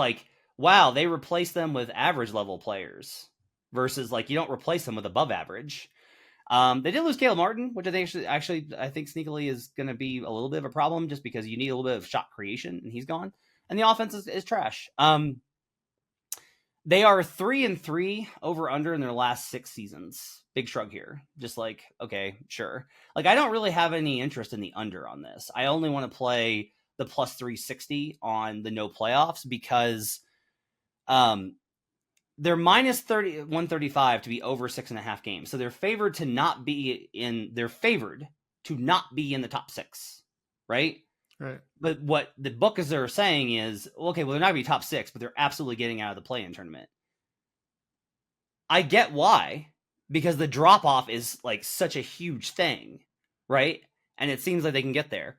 wow, they replace them with average level players versus you don't replace them with above average. They did lose Caleb Martin, which I think I think sneakily is going to be a little bit of a problem just because you need a little bit of shot creation, and he's gone. And the offense is trash. They are 3-3 over under in their last 6 seasons. Big shrug here. Just okay, sure. I don't really have any interest in the under on this. I only want to play the plus 360 on the no playoffs because they're minus 135 to be over 6.5 games. So they're favored to not be in the top 6, right? Right. But what the books are saying is, okay, well, they're not going to be top 6, but they're absolutely getting out of the play-in tournament. I get why, because the drop-off is such a huge thing, right? And it seems like they can get there.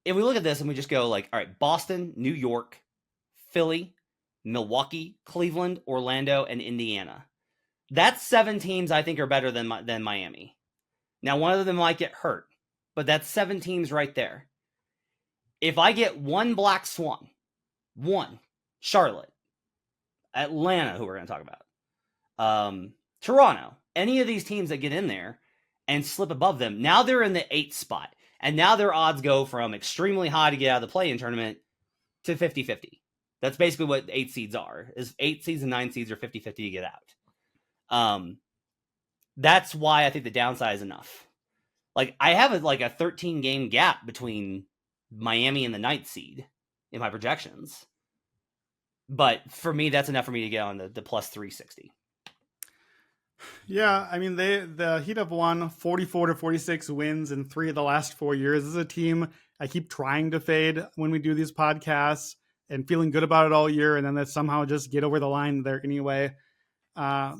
if we look at this and we just go like, all right, Boston, New York, Philly, Milwaukee, Cleveland, Orlando, and Indiana. That's 7 teams I think are better than Miami. Now, one of them might get hurt, but that's 7 teams right there. If I get one black swan, Charlotte, Atlanta, who we're going to talk about, Toronto, any of these teams that get in there and slip above them, now they're in the 8th spot. And now their odds go from extremely high to get out of the play-in tournament to 50-50. That's basically what 8 seeds are, is 8 seeds and 9 seeds are 50-50 to get out. That's why I think the downside is enough. Like, I have a 13-game gap between Miami and the 9th seed in my projections. But for me, that's enough for me to get on the plus 360. Yeah, I mean, the Heat have won 44 to 46 wins in 3 of the last 4 years. This is a team I keep trying to fade when we do these podcasts and feeling good about it all year, and then they somehow just get over the line there anyway. I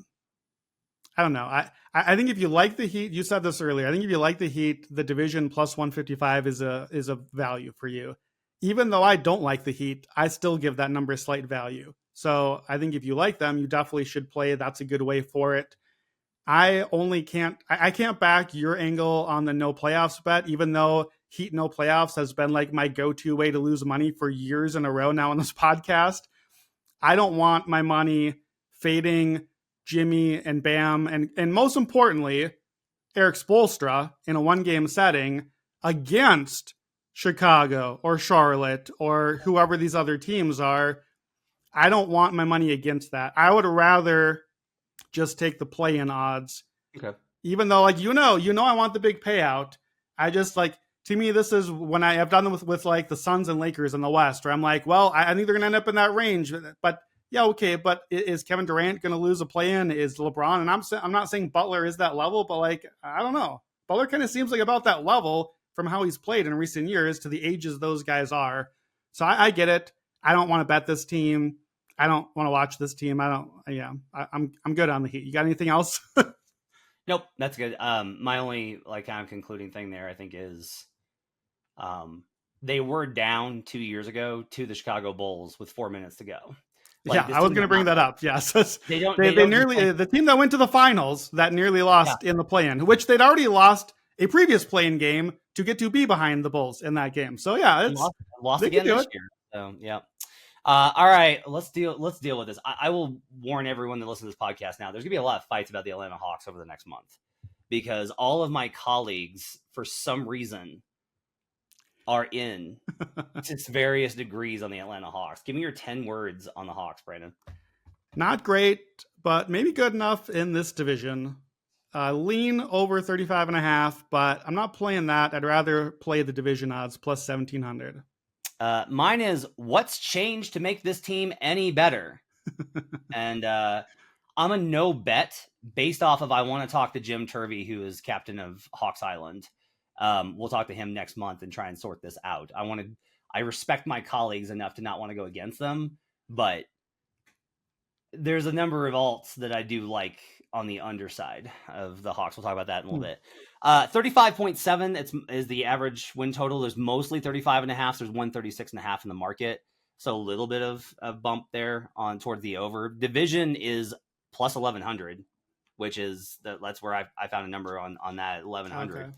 don't know. I think if you like the Heat, you said this earlier, I think if you like the Heat, the division plus 155 is a value for you. Even though I don't like the Heat, I still give that number a slight value. So I think if you like them, you definitely should play. That's a good way for it. I can't back your angle on the no playoffs bet, even though Heat no playoffs has been like my go-to way to lose money for years in a row now on this podcast. I don't want my money fading Jimmy and Bam and most importantly, Eric Spoelstra in a 1-game setting against Chicago or Charlotte or whoever these other teams are. I don't want my money against that. I would rather just take the play-in odds. Okay. Even though, like, I want the big payout. I just, like, to me, this is when I have done it with like the Suns and Lakers in the West, where I'm like, well, I think they're going to end up in that range. But yeah, okay. But is Kevin Durant going to lose a play-in? Is LeBron? And I'm not saying Butler is that level, but like, I don't know. Butler kind of seems like about that level from how he's played in recent years to the ages those guys are. So I get it. I don't want to bet this team. I don't want to watch this team. I'm good on the Heat. You got anything else? Nope, that's good. My only kind of concluding thing there, I think, is they were down 2 years ago to the Chicago Bulls with 4 minutes to go. Yeah, I was going to bring that up. Yes, they don't. They nearly the team that went to the finals that nearly lost in the play-in, which they'd already lost a previous play-in game to get to be behind the Bulls in that game. So yeah, it's lost again this year. So yeah. All right, let's deal with this. I will warn everyone that listens to this podcast now. There's gonna be a lot of fights about the Atlanta Hawks over the next month because all of my colleagues, for some reason, are in to various degrees on the Atlanta Hawks. Give me your 10 words on the Hawks, Brandon. Not great, but maybe good enough in this division. Lean over 35.5, but I'm not playing that. I'd rather play the division odds plus 1,700. Mine is what's changed to make this team any better? And I'm a no bet based off of I want to talk to Jim Turvey, who is captain of Hawks Island. We'll talk to him next month and try and sort this out. I respect my colleagues enough to not want to go against them, but there's a number of alts that I do like on the underside of the Hawks. We'll talk about that in a little bit. 35.7 is the average win total. There's mostly 35.5. There's 136.5 in the market. So a little bit of a bump there on toward the over. Division is plus 1,100, which is that's where I found a number on that 1,100.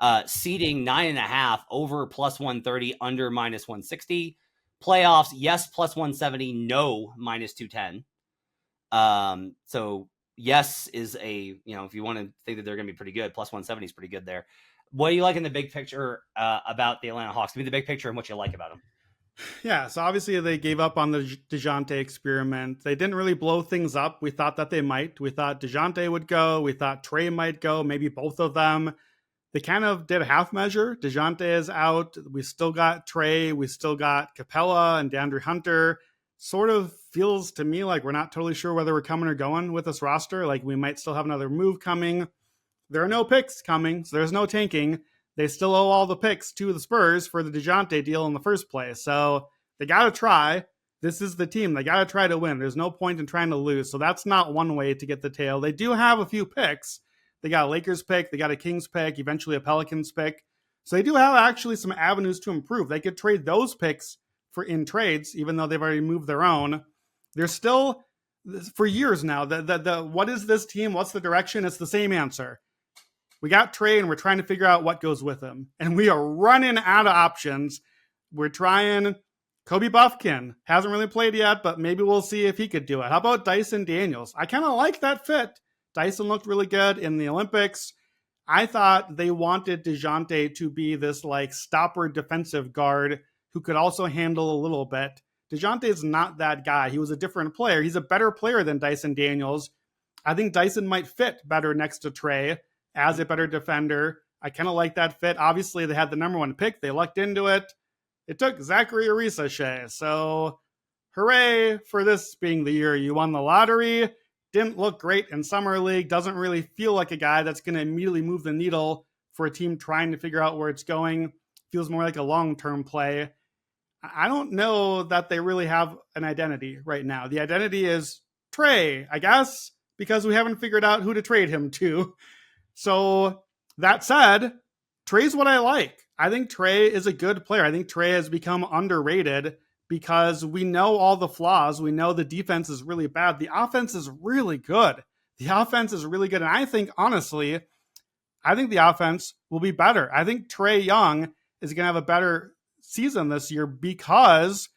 Okay. Seeding 9.5 over plus 130, under minus 160. Playoffs, yes, plus 170, no, minus 210. So yes is if you want to think that they're going to be pretty good, plus 170 is pretty good there. What do you like in the big picture about the Atlanta Hawks? Give me the big picture and what you like about them. Yeah, so obviously they gave up on the DeJounte experiment. They didn't really blow things up. We thought that they might. We thought DeJounte would go. We thought Trey might go, maybe both of them. They kind of did a half measure. DeJounte is out. We still got Trey. We still got Capella and DeAndre Hunter. Sort of feels to me like we're not totally sure whether we're coming or going with this roster. Like we might still have another move coming. There are no picks coming, so there's no tanking. They still owe all the picks to the Spurs for the DeJounte deal in the first place. So they got to try. This is the team. They got to try to win. There's no point in trying to lose. So that's not one way to get the tail. They do have a few picks. They got a Lakers pick. They got a Kings pick, eventually a Pelicans pick. So they do have actually some avenues to improve. They could trade those picks in trades, even though they've already moved their own. They're still, for years now, what is this team? What's the direction? It's the same answer. We got Trey and we're trying to figure out what goes with him. And we are running out of options. We're trying Kobe Buffkin. Hasn't really played yet, but maybe we'll see if he could do it. How about Dyson Daniels? I kind of like that fit. Dyson looked really good in the Olympics. I thought they wanted DeJounte to be this like stopper defensive guard who could also handle a little bit. DeJounte is not that guy. He was a different player. He's a better player than Dyson Daniels. I think Dyson might fit better next to Trey as a better defender. I kind of like that fit. Obviously, they had the number 1 pick. They lucked into it. It took Zachary Arisashe. So hooray for this being the year you won the lottery. Didn't look great in Summer League. Doesn't really feel like a guy that's going to immediately move the needle for a team trying to figure out where it's going. Feels more like a long-term play. I don't know that they really have an identity right now. The identity is Trey, I guess, because we haven't figured out who to trade him to. So that said, Trey's what I like. I think Trey is a good player. I think Trey has become underrated because we know all the flaws. We know the defense is really bad. The offense is really good. The offense is really good. And I think, honestly, the offense will be better. I think Trey Young is going to have a better season this year because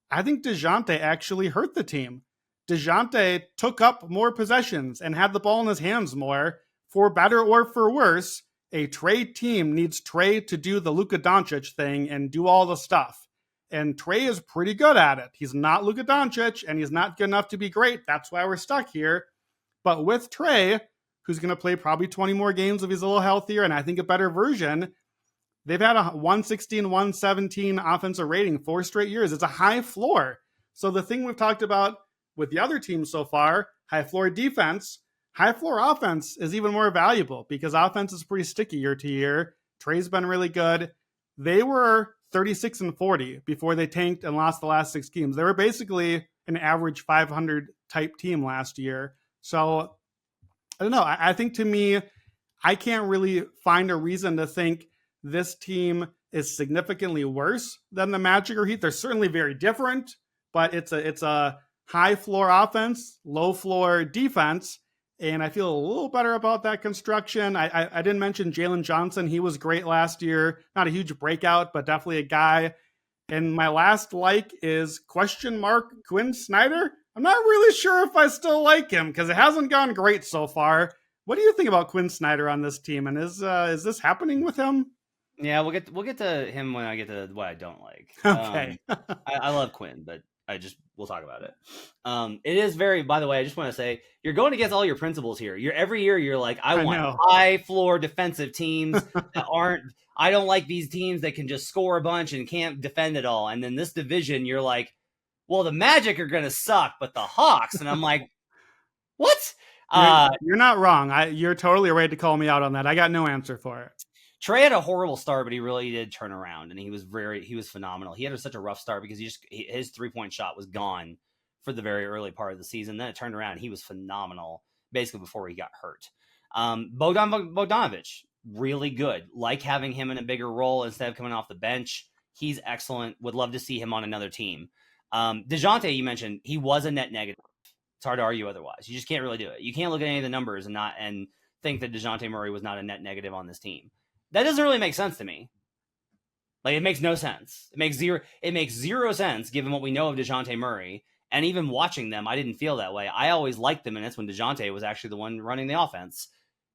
I think DeJounte actually hurt the team. DeJounte took up more possessions and had the ball in his hands more. For better or for worse, a Trey team needs Trey to do the Luka Doncic thing and do all the stuff. And Trey is pretty good at it. He's not Luka Doncic, and he's not good enough to be great. That's why we're stuck here. But with Trey, who's going to play probably 20 more games if he's a little healthier, and I think a better version, they've had a 116, 117 offensive rating 4 straight years. It's a high floor. So the thing we've talked about with the other teams so far, high floor defense, high floor offense is even more valuable because offense is pretty sticky year to year. Trey's been really good. They were 36-40 before they tanked and lost the last 6 games. They were basically an average 500 type team last year. So I don't know. I think to me, I can't really find a reason to think this team is significantly worse than the Magic or Heat. They're certainly very different, but it's a high floor offense, low floor defense. And I feel a little better about that construction. I didn't mention Jalen Johnson. He was great last year. Not a huge breakout, but definitely a guy. And my last like is Quinn Snyder. I'm not really sure if I still like him because it hasn't gone great so far. What do you think about Quinn Snyder on this team? And is this happening with him? Yeah, we'll get to him when I get to what I don't like. Okay. I love Quinn, but we'll talk about it. It is very, by the way, I just want to say, you're going against all your principles here. Every year you're like, I want high floor defensive teams that I don't like these teams that can just score a bunch and can't defend at all. And then this division, you're like, well, the Magic are going to suck, but the Hawks. And I'm like, what? You're not wrong. You're totally right to call me out on that. I got no answer for it. Trey had a horrible start, but he really did turn around, and he was phenomenal. He had such a rough start because his 3-point shot was gone for the very early part of the season. Then it turned around. He was phenomenal basically before he got hurt. Bogdanovic, really good. Like having him in a bigger role instead of coming off the bench. He's excellent. Would love to see him on another team. DeJounte, you mentioned, he was a net negative. It's hard to argue otherwise. You just can't really do it. You can't look at any of the numbers and think that DeJounte Murray was not a net negative on this team. That doesn't really make sense to me. Like, it makes no sense. It makes zero sense given what we know of DeJounte Murray. And even watching them, I didn't feel that way. I always liked them, and that's when DeJounte was actually the one running the offense.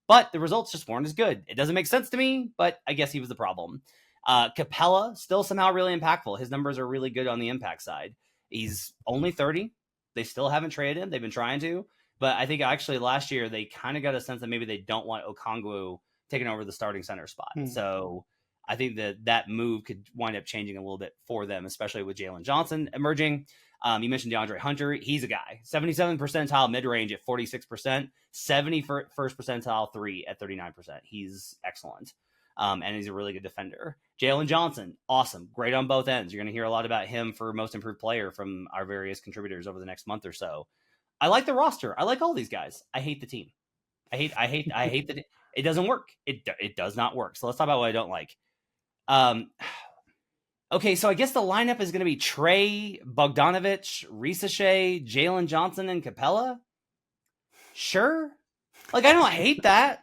But the results just weren't as good. It doesn't make sense to me, but I guess he was the problem. Capella, still somehow really impactful. His numbers are really good on the impact side. He's only 30. They still haven't traded him. They've been trying to. But I think actually last year they kind of got a sense that maybe they don't want Okongwu taking over the starting center spot. So I think that move could wind up changing a little bit for them, especially with Jalen Johnson emerging. You mentioned DeAndre Hunter. He's a guy. 77 percentile mid-range at 46%, 71st percentile 3 at 39%. He's excellent. And he's a really good defender. Jalen Johnson, awesome. Great on both ends. You're going to hear a lot about him for most improved player from our various contributors over the next month or so. I like the roster. I like all these guys. I hate the team. I hate that it doesn't work. It does not work. So let's talk about what I don't like. Okay, so I guess the lineup is going to be Trey, Bogdanovich, Risachet, Jalen Johnson, and Capella. Sure. Like, I don't hate that.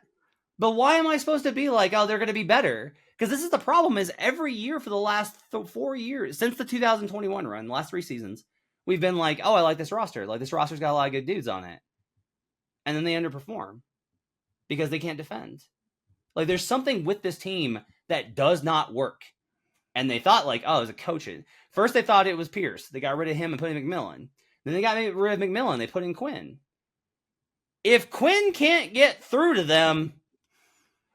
But why am I supposed to be like, oh, they're going to be better? Because this is the problem is every year for the last 4 years, since the 2021 run, the last 3 seasons, we've been like, oh, I like this roster. Like, this roster's got a lot of good dudes on it. And then they underperform because they can't defend. Like, there's something with this team that does not work. And they thought, like, oh, it was a coach. First, they thought it was Pierce. They got rid of him and put in McMillan. Then they got rid of McMillan. They put in Quinn. If Quinn can't get through to them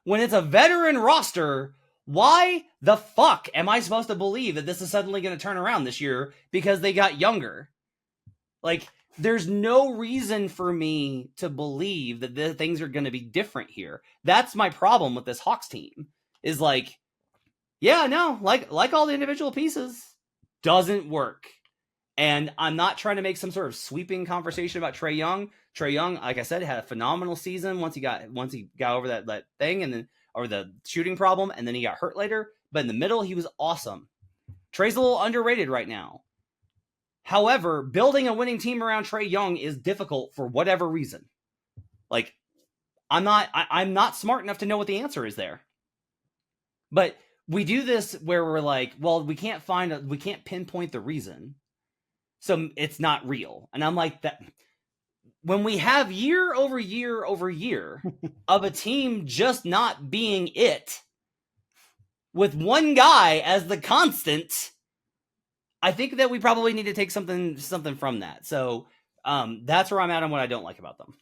when it's a veteran roster, why the fuck am I supposed to believe that this is suddenly going to turn around this year because they got younger? Like, there's no reason for me to believe that things are going to be different here. That's my problem with this Hawks team. Is like, yeah, no, like all the individual pieces doesn't work. And I'm not trying to make some sort of sweeping conversation about Trae Young. Trae Young, like I said, had a phenomenal season once he got over that thing and then or the shooting problem, and then he got hurt later. But in the middle, he was awesome. Trae's a little underrated right now. However, building a winning team around Trae Young is difficult for whatever reason. Like, I'm not smart enough to know what the answer is there. But we do this where we're like, well, we can't pinpoint the reason. So it's not real. And I'm like, that when we have year over year over year of a team just not being it, with one guy as the constant, I think that we probably need to take something from that. So that's where I'm at on what I don't like about them.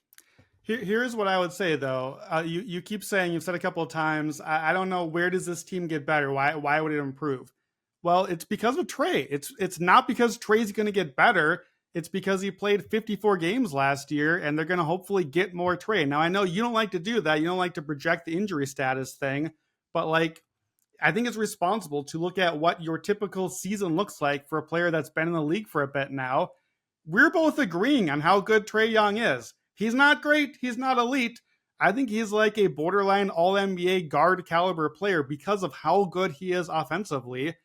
Here's what I would say, though. You keep saying, you've said a couple of times, I don't know, where does this team get better? Why would it improve? Well, it's because of Trae. It's not because Trae's going to get better. It's because he played 54 games last year, and they're going to hopefully get more Trae. Now, I know you don't like to do that. You don't like to project the injury status thing. But, like, I think it's responsible to look at what your typical season looks like for a player that's been in the league for a bit now. We're both agreeing on how good Trae Young is. He's not great. He's not elite. I think he's like a borderline all-NBA guard caliber player because of how good he is offensively.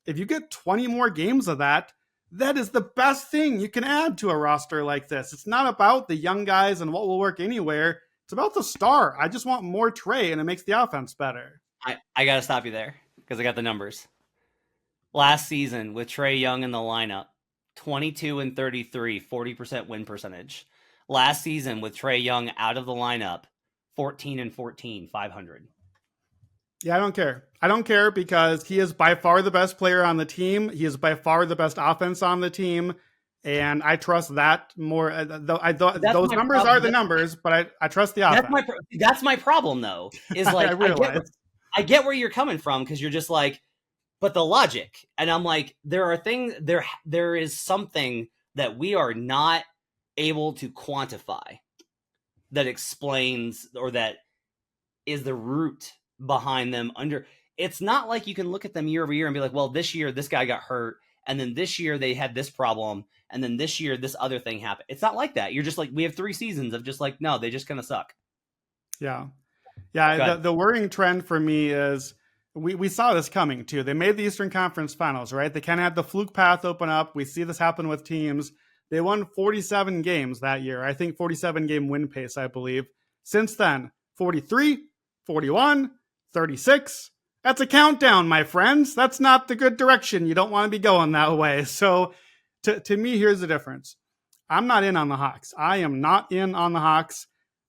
If you get 20 more games of that, that is the best thing you can add to a roster like this. It's not about the young guys and what will work anywhere. It's about the star. I just want more Trae, and it makes the offense better. I got to stop you there because I got the numbers. Last season with Trae Young in the lineup, 22 and 33, 40% win percentage. Last season with Trae Young out of the lineup, 14 and 14, 500. Yeah, I don't care. I don't care because he is by far the best player on the team. He is by far the best offense on the team. And I trust that more. Those numbers are the numbers, but I trust the offense. That's my problem, though, is like, I get where you're coming from because you're just like, but the logic. And I'm like, there is something that we are not able to quantify that explains or that is the root behind them it's not like you can look at them year over year and be like, well, this year this guy got hurt and then this year they had this problem and then this year this other thing happened. It's not like that. You're just like, we have 3 seasons of just like, no, they just kind of suck. Yeah. The worrying trend for me is we saw this coming too. They made the Eastern Conference Finals, right? They kind of had the fluke path open up. We see this happen with teams. They won 47 games that year. I think 47-game win pace, I believe. Since then, 43, 41, 36. That's a countdown, my friends. That's not the good direction. You don't want to be going that way. So to me, here's the difference. I'm not in on the Hawks. I am not in on the Hawks.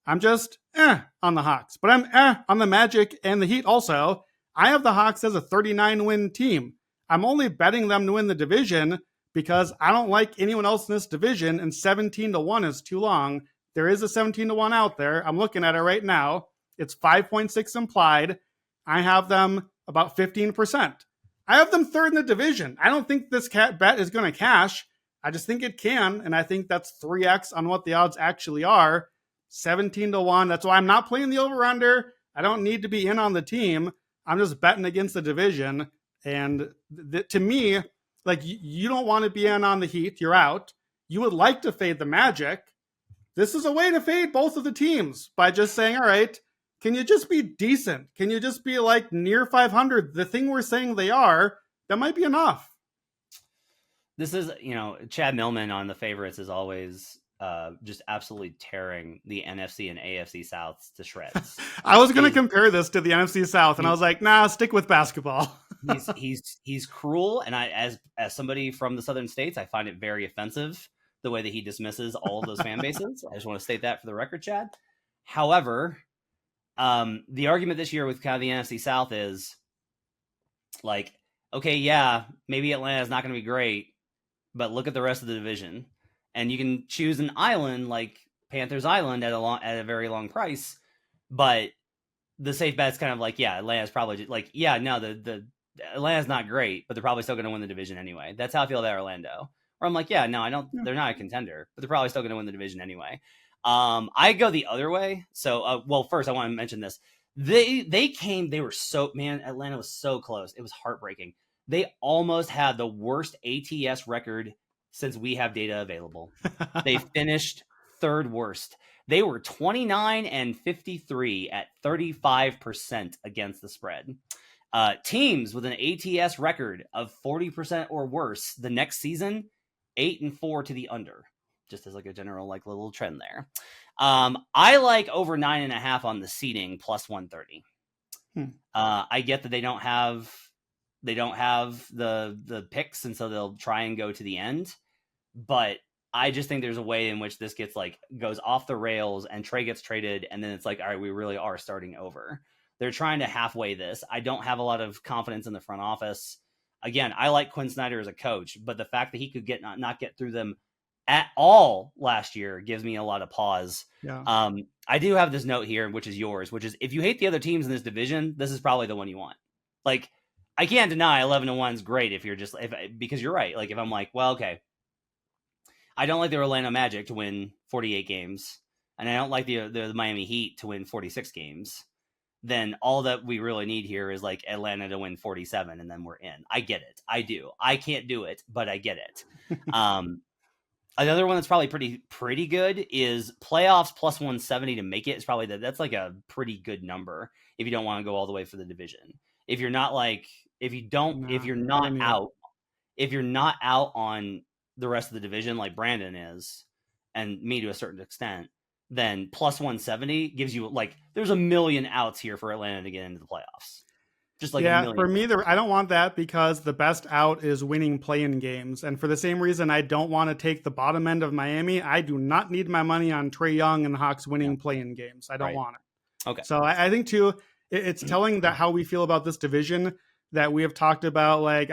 I'm just on the Hawks. But I'm on the Magic and the Heat also. I have the Hawks as a 39-win team. I'm only betting them to win the division because I don't like anyone else in this division, and 17-1 is too long. There is a 17-1 out there. I'm looking at it right now. It's 5.6 implied. I have them about 15%. I have them third in the division. I don't think this bet is going to cash. I just think it can, and I think that's 3x on what the odds actually are. 17-1. That's why I'm not playing the over-under. I don't need to be in on the team. I'm just betting against the division. And to me, like, you don't want to be in on the Heat. You're out. You would like to fade the Magic. This is a way to fade both of the teams by just saying, all right, can you just be decent? Can you just be like near 500? The thing we're saying they are, that might be enough. This is, Chad Millman on the favorites is always just absolutely tearing the NFC and AFC Souths to shreds. I was going to compare this to the NFC South, and I was like, nah, stick with basketball. he's cruel, and I, as somebody from the southern states, I find it very offensive the way that he dismisses all of those fan bases. I just want to state that for the record, Chad. However, the argument this year with kind of the NFC South is like, okay, yeah, maybe Atlanta's not going to be great, but look at the rest of the division. And you can choose an island like Panthers Island at a very long price, but the safe bet's kind of like, yeah, Atlanta's probably just like, yeah, no, the Atlanta's not great, but they're probably still going to win the division anyway. That's how I feel about Orlando. Or I'm like, yeah, no, I don't. They're not a contender, but they're probably still going to win the division anyway. I go the other way. So, well, first I want to mention this. They were so, man, Atlanta was so close. It was heartbreaking. They almost had the worst ATS record since we have data available. They finished third worst. They were 29-53 at 35% against the spread. Teams with an ATS record of 40% or worse the next season, 8-4 to the under. Just as like a general like little trend there. I like over 9.5 on the seeding plus 130. I get that they don't have the picks, and so they'll try and go to the end. But I just think there's a way in which this goes off the rails and Trey gets traded, and then it's like, all right, we really are starting over. They're trying to halfway this. I don't have a lot of confidence in the front office. Again, I like Quinn Snyder as a coach, but the fact that he could not get through them at all last year gives me a lot of pause. Yeah. I do have this note here, which is yours, which is if you hate the other teams in this division, this is probably the one you want. Like, I can't deny 11-1 is great because you're right. Like, if I'm like, well, okay, I don't like the Orlando Magic to win 48 games, and I don't like the Miami Heat to win 46 games, then all that we really need here is like Atlanta to win 47, and then we're in. I get it. I do. I can't do it, but I get it. Another one that's probably pretty good is playoffs plus 170 to make it is probably that's like a pretty good number if you don't want to go all the way for the division. If you're not out on the rest of the division like Brandon is, and me to a certain extent, then plus 170 gives you like there's a million outs here for Atlanta to get into the playoffs. Just like yeah, for me, I don't want that because the best out is winning play-in games. And for the same reason, I don't want to take the bottom end of Miami. I do not need my money on Trae Young and the Hawks winning play-in games. I don't want it. Okay. So I think, too, it's telling that how we feel about this division that we have talked about, like,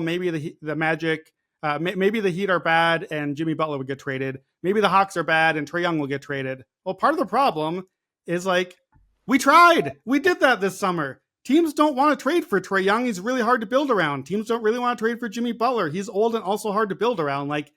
maybe the Magic, maybe the Heat are bad and Jimmy Butler would get traded. Maybe the Hawks are bad and Trae Young will get traded. Well, part of the problem is, like, we tried. We did that this summer. Teams don't want to trade for Trae Young. He's really hard to build around. Teams don't really want to trade for Jimmy Butler. He's old and also hard to build around. Like,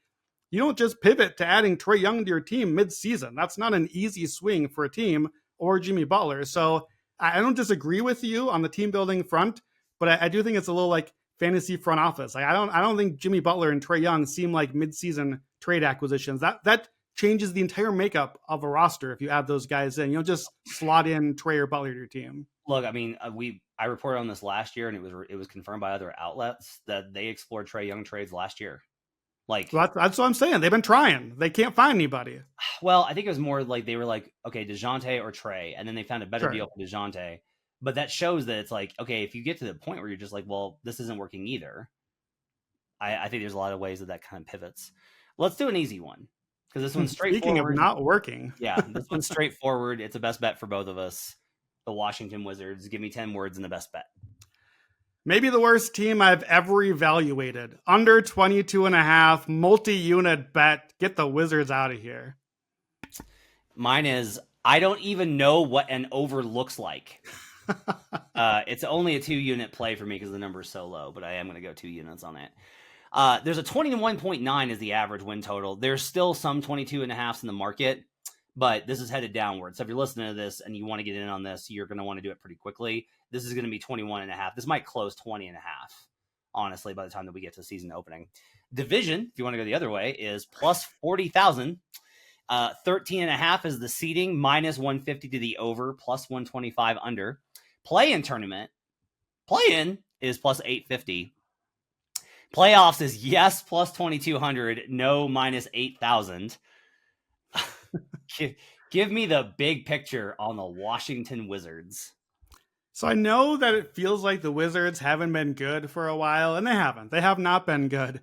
you don't just pivot to adding Trae Young to your team mid-season. That's not an easy swing for a team or Jimmy Butler. So I don't disagree with you on the team building front, but I do think it's a little like fantasy front office. Like, I don't think Jimmy Butler and Trae Young seem like mid-season trade acquisitions. That changes the entire makeup of a roster if you add those guys in. You don't just slot in Trae or Butler to your team. Look, I mean, I reported on this last year, and it was confirmed by other outlets that they explored Trae Young trades last year. Like, that's what I'm saying. They've been trying. They can't find anybody. Well, I think it was more like they were like, okay, DeJounte or Trae, and then they found a better deal for DeJounte. But that shows that it's like, okay, if you get to the point where you're just like, well, this isn't working either. I think there's a lot of ways that kind of pivots. Let's do an easy one because this one's straightforward. Speaking of not working, yeah, this one's straightforward. It's a best bet for both of us. The Washington Wizards. Give me 10 words in the best bet. Maybe the worst team I've ever evaluated. Under 22.5, multi-unit bet. Get the Wizards out of here. Mine is, I don't even know what an over looks like. It's only a 2-unit play for me because the number is so low, but I am going to go 2 units on it. There's a 21.9 is the average win total. There's still some 22.5s in the market, but this is headed downward. So if you're listening to this and you want to get in on this, you're going to want to do it pretty quickly. This is going to be 21.5. This might close 20.5, honestly, by the time that we get to season opening. Division, if you want to go the other way, is plus 40,000. 13.5 is the seeding, minus 150 to the over, plus 125 under. Play-in tournament, play-in is plus 850. Playoffs is yes, plus 2,200, no, minus 8,000. Give me the big picture on the Washington Wizards. So I know that it feels like the Wizards haven't been good for a while, and they haven't. They have not been good.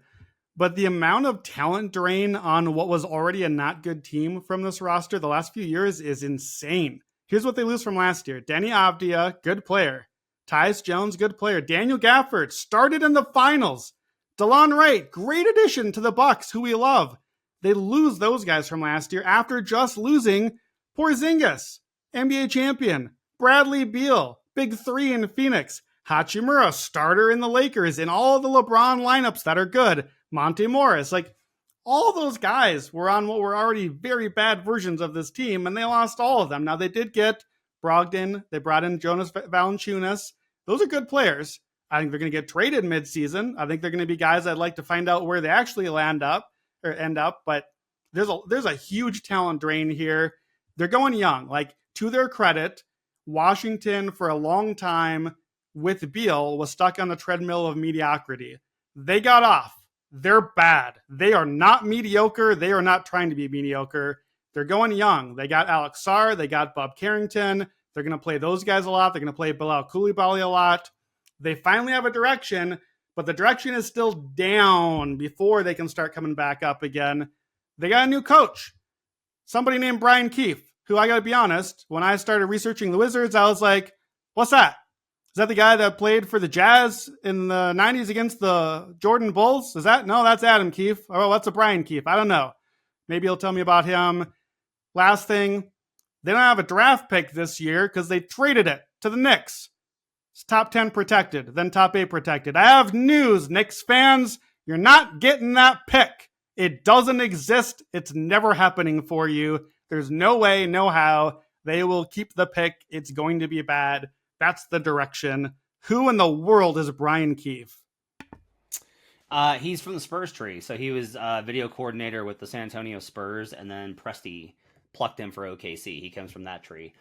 But the amount of talent drain on what was already a not good team from this roster the last few years is insane. Here's what they lose from last year. Danny Avdia, good player. Tyus Jones, good player. Daniel Gafford started in the finals. DeLon Wright, great addition to the Bucks, who we love. They lose those guys from last year after just losing Porzingis, NBA champion. Bradley Beal, big three in Phoenix. Hachimura, starter in the Lakers in all the LeBron lineups that are good. Monte Morris, like all those guys were on what were already very bad versions of this team, and they lost all of them. Now they did get Brogdon. They brought in Jonas Valanciunas. Those are good players. I think they're going to get traded midseason. I think they're going to be guys I'd like to find out where they actually end up. But there's a huge talent drain here. They're going young. Like, to their credit, Washington for a long time with Beal was stuck on the treadmill of mediocrity. They got off. They're bad. They are not mediocre. They are not trying to be mediocre. They're going young. They got Alex Sarr. They got Bob Carrington. They're going to play those guys a lot. They're going to play Bilal Coulibaly a lot. They finally have a direction, but the direction is still down before they can start coming back up again. They got a new coach, somebody named Brian Keefe, who, I got to be honest, when I started researching the Wizards, I was like, what's that? Is that the guy that played for the Jazz in the 90s against the Jordan Bulls? Is that? No, that's Adam Keefe. Oh, what's a Brian Keefe? I don't know. Maybe he'll tell me about him. Last thing, they don't have a draft pick this year because they traded it to the Knicks. It's top 10 protected, then top 8 protected. I have news, Knicks fans. You're not getting that pick. It doesn't exist. It's never happening for you. There's no way, no how. They will keep the pick. It's going to be bad. That's the direction. Who in the world is Brian Keefe? He's from the Spurs tree. So he was video coordinator with the San Antonio Spurs, and then Presti plucked him for OKC. He comes from that tree.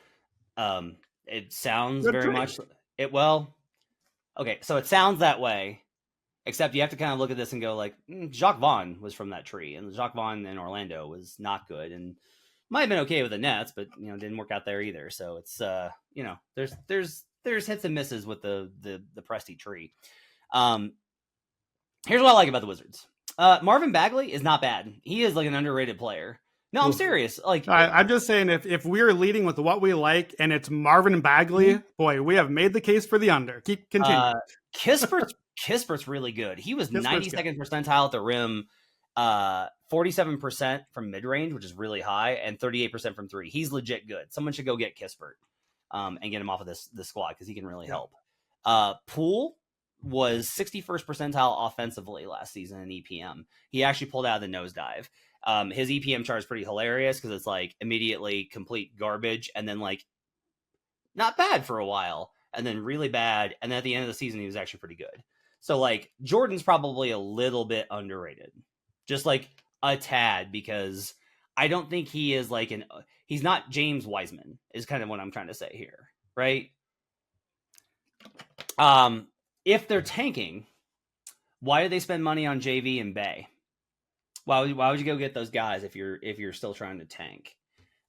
It sounds Good very tree. much... Okay, so it sounds that way, except you have to kind of look at this and go like, Jacques Vaughn was from that tree, and Jacques Vaughn in Orlando was not good, and might have been okay with the Nets, but didn't work out there either. So it's there's hits and misses with the Presti tree. Here's what I like about the Wizards. Marvin Bagley is not bad. He is like an underrated player. No, I'm serious. Like, I'm just saying, if we're leading with what we like and it's Marvin Bagley, boy, we have made the case for the under. Keep continuing. Kispert's really good. He was 92nd percentile at the rim, 47% from mid range, which is really high, and 38% from three. He's legit good. Someone should go get Kispert and get him off of this squad because he can really help. Poole was 61st percentile offensively last season in EPM. He actually pulled out of the nosedive. His EPM chart is pretty hilarious because it's like immediately complete garbage and then like not bad for a while and then really bad. And then at the end of the season, he was actually pretty good. So like Jordan's probably a little bit underrated, just like a tad, because I don't think he is like he's not James Wiseman is kind of what I'm trying to say here. Right. If they're tanking, why do they spend money on JV and Bay? Why would you go get those guys if you're still trying to tank?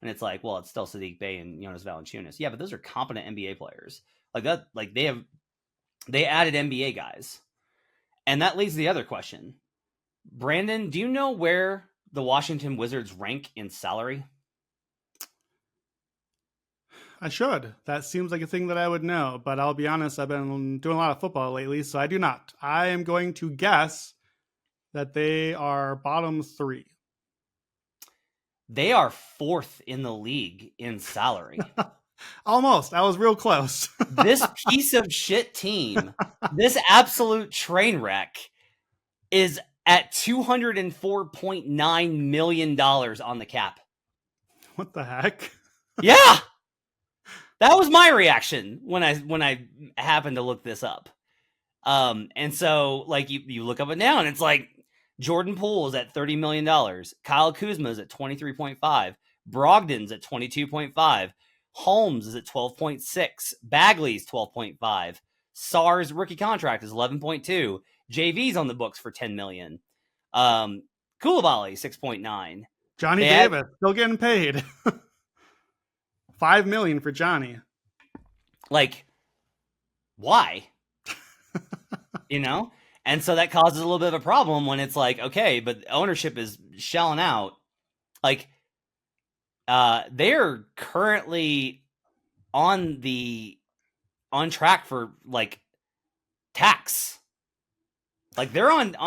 And it's like, well, it's still Sadiq Bey and Jonas Valanciunas. Yeah, but those are competent NBA players. Like that, like they added NBA guys. And that leads to the other question. Brandon, do you know where the Washington Wizards rank in salary? I should. That seems like a thing that I would know, but I'll be honest, I've been doing a lot of football lately, so I do not. I am going to guess that they are bottom 3. They are 4th in the league in salary. Almost. I was real close. This piece of shit team, this absolute train wreck, is at $204.9 million on the cap. What the heck? Yeah. That was my reaction when I happened to look this up. And so like you look up and down, it's like Jordan Poole is at $30 million. Kyle Kuzma is at 23.5. Brogdon's at 22.5. Holmes is at 12.6. Bagley's 12.5. Sarr's rookie contract is 11.2. JV's on the books for $10 million. Koulibaly 6.9. Johnny They Davis still getting paid. $5 million for Johnny. Like, why? You know? And so that causes a little bit of a problem when it's like, okay, but ownership is shelling out. Like, they're currently on track for like tax. Like they're on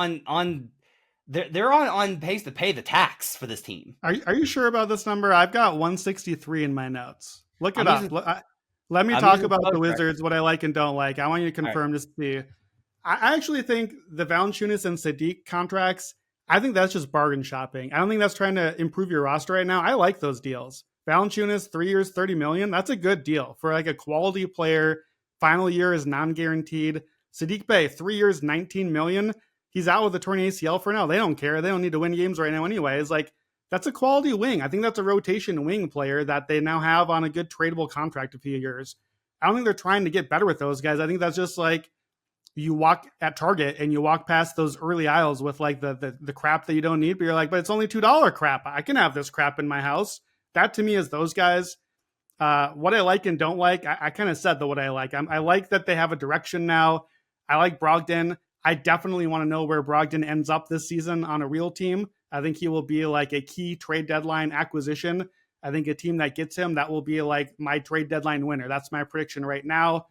pace to pay the tax for this team. Are you sure about this number? I've got 163 in my notes. Look it up. Let me talk about the Wizards, what I like and don't like. I want you to confirm just to see. I actually think the Valanciunas and Sadiq contracts, I think that's just bargain shopping. I don't think that's trying to improve your roster right now. I like those deals. Valanciunas, 3 years, $30 million. That's a good deal for like a quality player. Final year is non-guaranteed. Sadiq Bey, 3 years, $19 million. He's out with a torn ACL for now. They don't care. They don't need to win games right now anyways. Like, that's a quality wing. I think that's a rotation wing player that they now have on a good tradable contract a few years. I don't think they're trying to get better with those guys. I think that's just like you walk at Target and you walk past those early aisles with like the crap that you don't need, but you're like, but it's only $2 crap. I can have this crap in my house. That to me is those guys. What I like and don't like, I kind of said what I like. I like that they have a direction now. I like Brogdon. I definitely want to know where Brogdon ends up this season on a real team. I think he will be like a key trade deadline acquisition. I think a team that gets him, that will be like my trade deadline winner. That's my prediction right now.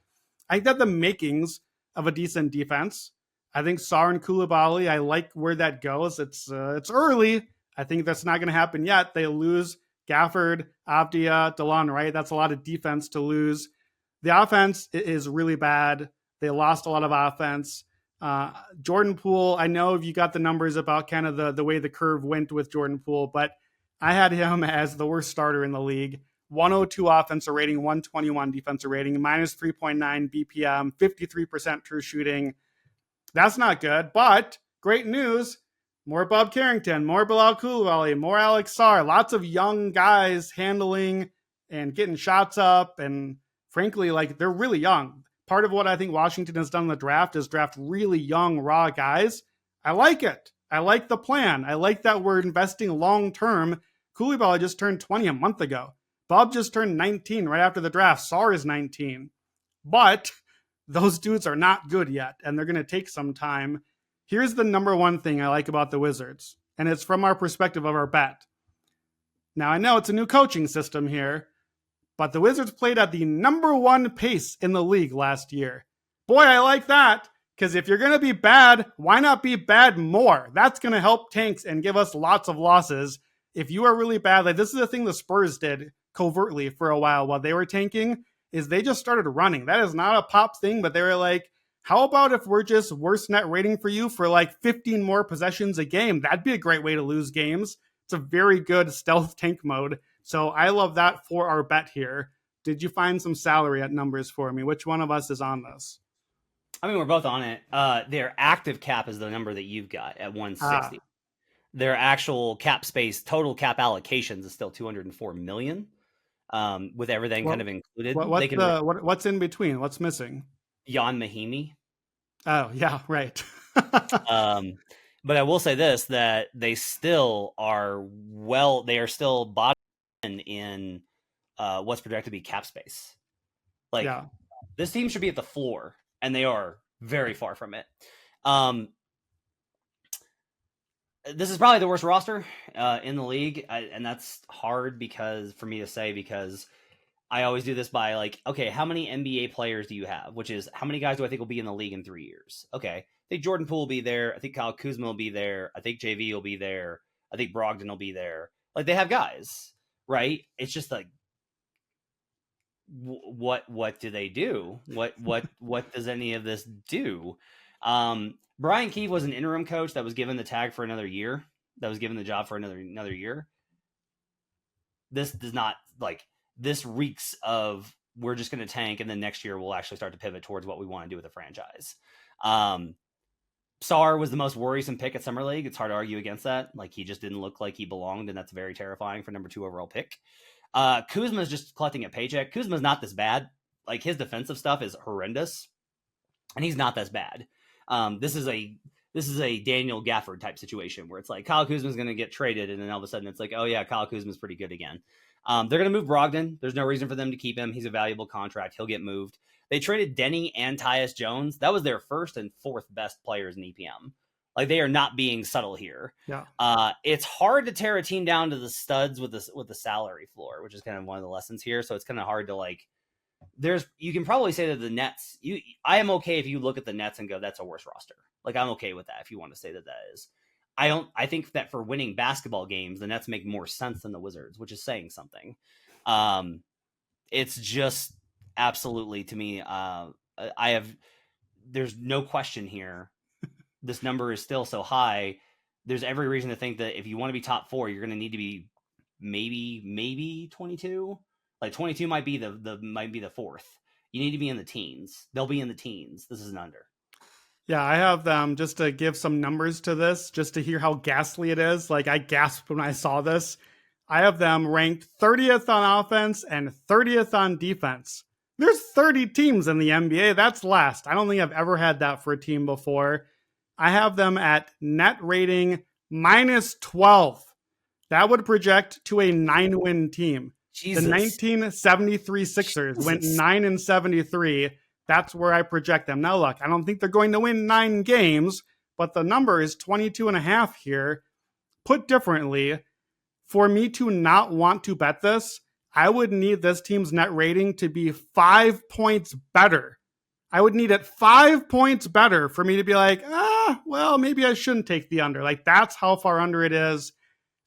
I think that the makings of a decent defense. I think Sarr and Koulibaly, I like where that goes. It's early. I think that's not going to happen yet. They lose Gafford, Avdia, DeLon Wright. That's a lot of defense to lose. The offense is really bad. They lost a lot of offense. Jordan Poole, I know you got the numbers about kind of the way the curve went with Jordan Poole, but I had him as the worst starter in the league. 102 offensive rating, 121 defensive rating, minus 3.9 BPM, 53% true shooting. That's not good, but great news. More Bob Carrington, more Bilal Koulibaly, more Alex Sarr. Lots of young guys handling and getting shots up. And frankly, like they're really young. Part of what I think Washington has done in the draft is draft really young, raw guys. I like it. I like the plan. I like that we're investing long-term. Koulibaly just turned 20 a month ago. Bob just turned 19 right after the draft. Sarr is 19. But those dudes are not good yet, and they're going to take some time. Here's the number one thing I like about the Wizards, and it's from our perspective of our bet. Now, I know it's a new coaching system here, but the Wizards played at the number one pace in the league last year. Boy, I like that, because if you're going to be bad, why not be bad more? That's going to help tanks and give us lots of losses. If you are really bad, like this is the thing the Spurs did covertly for a while they were tanking, is they just started running. That is not a pop thing, but they were like, how about if we're just worst net rating for you for like 15 more possessions a game? That'd be a great way to lose games. It's a very good stealth tank mode. So I love that for our bet here. Did you find some salary at numbers for me? Which one of us is on this? I mean, we're both on it. Their active cap is the number that you've got at 160. Their actual cap space, total cap allocations is still 204 million. With everything kind of included. What's in between? What's missing? Jan Mahimi. Oh, yeah, right. But I will say this, that they still are they are still bottom in what's projected to be cap space. Like, yeah. This team should be at the floor, and they are very far from it. This is probably the worst roster in the league, and that's hard for me to say because I always do this by like, okay, how many NBA players do you have? Which is, how many guys do I think will be in the league in 3 years? Okay, I think Jordan Poole will be there. I think Kyle Kuzma will be there. I think JV will be there. I think Brogdon will be there. Like, they have guys, right? It's just like, what do they do? What does any of this do? Brian Keefe was an interim coach that was given the tag for another year. That was given the job for another year. This does not, like, this reeks of we're just going to tank, and then next year we'll actually start to pivot towards what we want to do with the franchise. Sarr was the most worrisome pick at Summer League. It's hard to argue against that. Like, he just didn't look like he belonged, and that's very terrifying for number 2 overall pick. Kuzma's just collecting a paycheck. Kuzma's not this bad. Like, his defensive stuff is horrendous, and he's not this bad. This is a Daniel Gafford type situation where it's like Kyle Kuzma's going to get traded, and then all of a sudden it's like, oh yeah, Kyle Kuzma's pretty good again. They're going to move Brogdon. There's no reason for them to keep him. He's a valuable contract. He'll get moved. They traded Denny and Tyus Jones. That was their first and fourth best players in EPM. Like, they are not being subtle here. Yeah. It's hard to tear a team down to the studs with the salary floor, which is kind of one of the lessons here. So it's kind of hard to like. You can probably say that the Nets. I am okay if you look at the Nets and go, that's a worse roster. Like, I'm okay with that if you want to say that is. I think that for winning basketball games, the Nets make more sense than the Wizards, which is saying something. It's just absolutely, to me, there's no question here. This number is still so high. There's every reason to think that if you want to be top 4, you're going to need to be maybe 22. Like, 22 might be the fourth. You need to be in the teens. They'll be in the teens. This is an under. Yeah, I have them, just to give some numbers to this, just to hear how ghastly it is. Like, I gasped when I saw this. I have them ranked 30th on offense and 30th on defense. There's 30 teams in the NBA. That's last. I don't think I've ever had that for a team before. I have them at net rating -12. That would project to a 9-win team. Jesus. The 1973 Sixers went 9-73. That's where I project them. Now, look, I don't think they're going to win 9 games, but the number is 22.5 here. Put differently, for me to not want to bet this, I would need this team's net rating to be 5 points better. I would need it 5 points better for me to be like, well, maybe I shouldn't take the under. Like, that's how far under it is.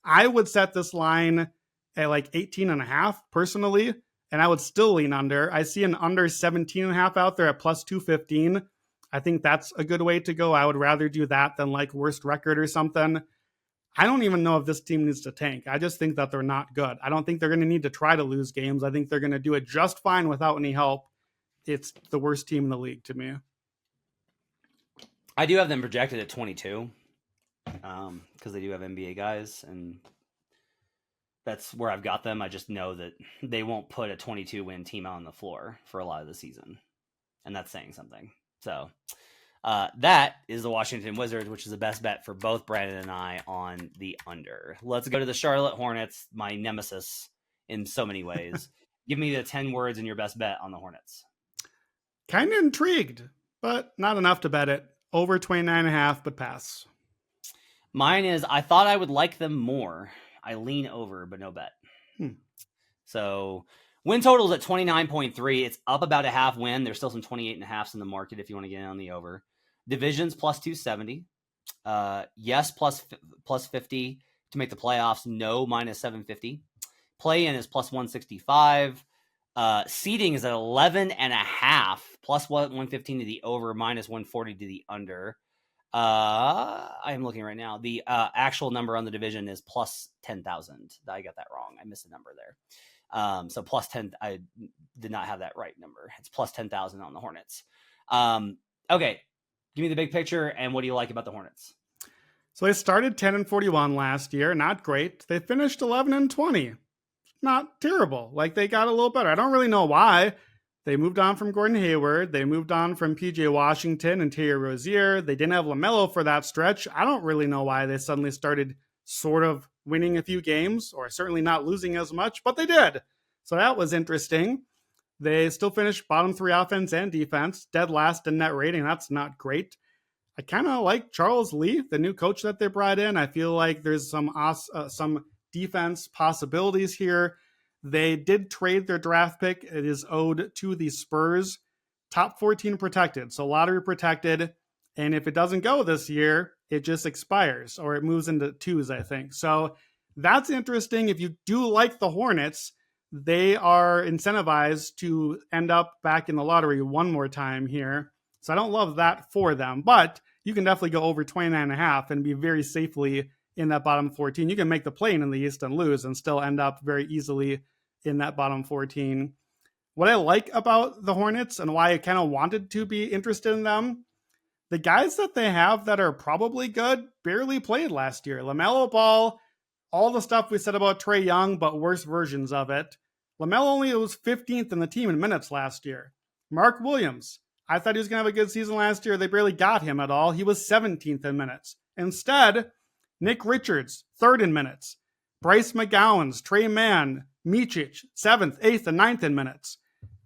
I would set this line at like 18.5 personally, and I would still lean under. I see an under 17.5 out there at plus 215. I think that's a good way to go. I would rather do that than like worst record or something. I don't even know if this team needs to tank. I just think that they're not good. I don't think they're going to need to try to lose games. I think they're going to do it just fine without any help. It's the worst team in the league to me. I do have them projected at 22 because they do have NBA guys, and that's where I've got them. I just know that they won't put a 22-win team out on the floor for a lot of the season, and that's saying something. So that is the Washington Wizards, which is the best bet for both Brandon and I on the under. Let's go to the Charlotte Hornets, my nemesis in so many ways. Give me the 10 words and your best bet on the Hornets. Kind of intrigued, but not enough to bet it. Over 29.5, but pass. Mine is, I thought I would like them more. I lean over, but no bet. So win total is at 29.3. It's up about a half win. There's still some 28.5s in the market if you want to get in on the over. Divisions plus 270. Yes, plus 50 to make the playoffs. No, minus 750. Play-in is plus 165. Seeding is at 11.5, plus 115 to the over, minus 140 to the under. I am looking right now. The actual number on the division is plus 10,000. I got that wrong. I missed a number there. So plus 10. I did not have that right number. It's plus 10,000 on the Hornets. Okay, give me the big picture and what do you like about the Hornets? So they started 10-41 last year. Not great. They finished 11-20. Not terrible. Like, they got a little better. I don't really know why. They moved on from Gordon Hayward. They moved on from PJ Washington and Terry Rozier. They didn't have LaMelo for that stretch. I don't really know why they suddenly started sort of winning a few games, or certainly not losing as much, but they did. So that was interesting. They still finished bottom 3 offense and defense, dead last in net rating. That's not great. I kind of like Charles Lee, the new coach that they brought in. I feel like there's some defense possibilities here. They did trade their draft pick. It is owed to the Spurs. Top 14 protected, so lottery protected. And if it doesn't go this year, it just expires, or it moves into 2s, I think. So that's interesting. If you do like the Hornets, they are incentivized to end up back in the lottery one more time here. So I don't love that for them, but you can definitely go over 29.5 and be very safely in that bottom 14. You can make the play-in the East and lose and still end up very easily in that bottom 14. What I like about the Hornets and why I kind of wanted to be interested in them, the guys that they have that are probably good barely played last year. LaMelo Ball, all the stuff we said about Trae Young, but worse versions of it. LaMelo only was 15th in the team in minutes last year. Mark Williams, I thought he was going to have a good season last year. They barely got him at all. He was 17th in minutes. Instead, Nick Richards, 3rd in minutes. Bryce McGowan's, Trey Mann, Micic, 7th, 8th, and 9th in minutes.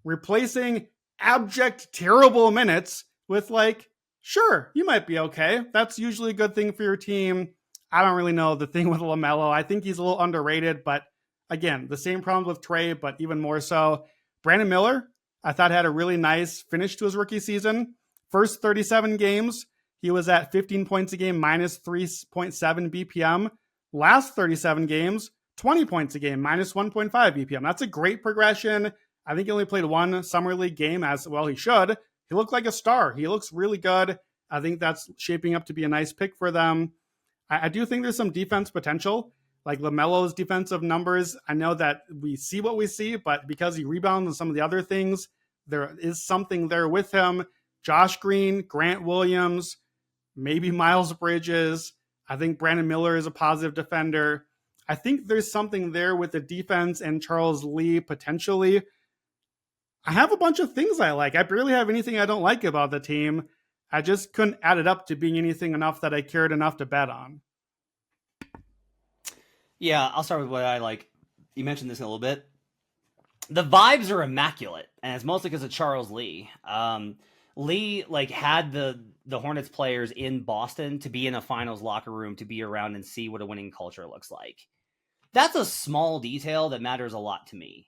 Replacing abject, terrible minutes with like, sure, you might be okay. That's usually a good thing for your team. I don't really know the thing with LaMelo. I think he's a little underrated, but again, the same problems with Trey, but even more so. Brandon Miller, I thought had a really nice finish to his rookie season. First 37 games, he was at 15 points a game, minus 3.7 BPM. Last 37 games, 20 points a game, minus 1.5 BPM. That's a great progression. I think he only played one summer league game, as well he should. He looked like a star. He looks really good. I think that's shaping up to be a nice pick for them. I do think there's some defense potential, like LaMelo's defensive numbers. I know that we see what we see, but because he rebounds and some of the other things, there is something there with him. Josh Green, Grant Williams, maybe Miles Bridges. I think Brandon Miller is a positive defender. I think there's something there with the defense and Charles Lee potentially. I have a bunch of things I like. I barely have anything I don't like about the team. I just couldn't add it up to being anything enough that I cared enough to bet on. Yeah, I'll start with what I like. You mentioned this in a little bit. The vibes are immaculate, and it's mostly because of Charles Lee. Lee like had the Hornets players in Boston to be in a finals locker room, to be around and see what a winning culture looks like. That's a small detail that matters a lot to me,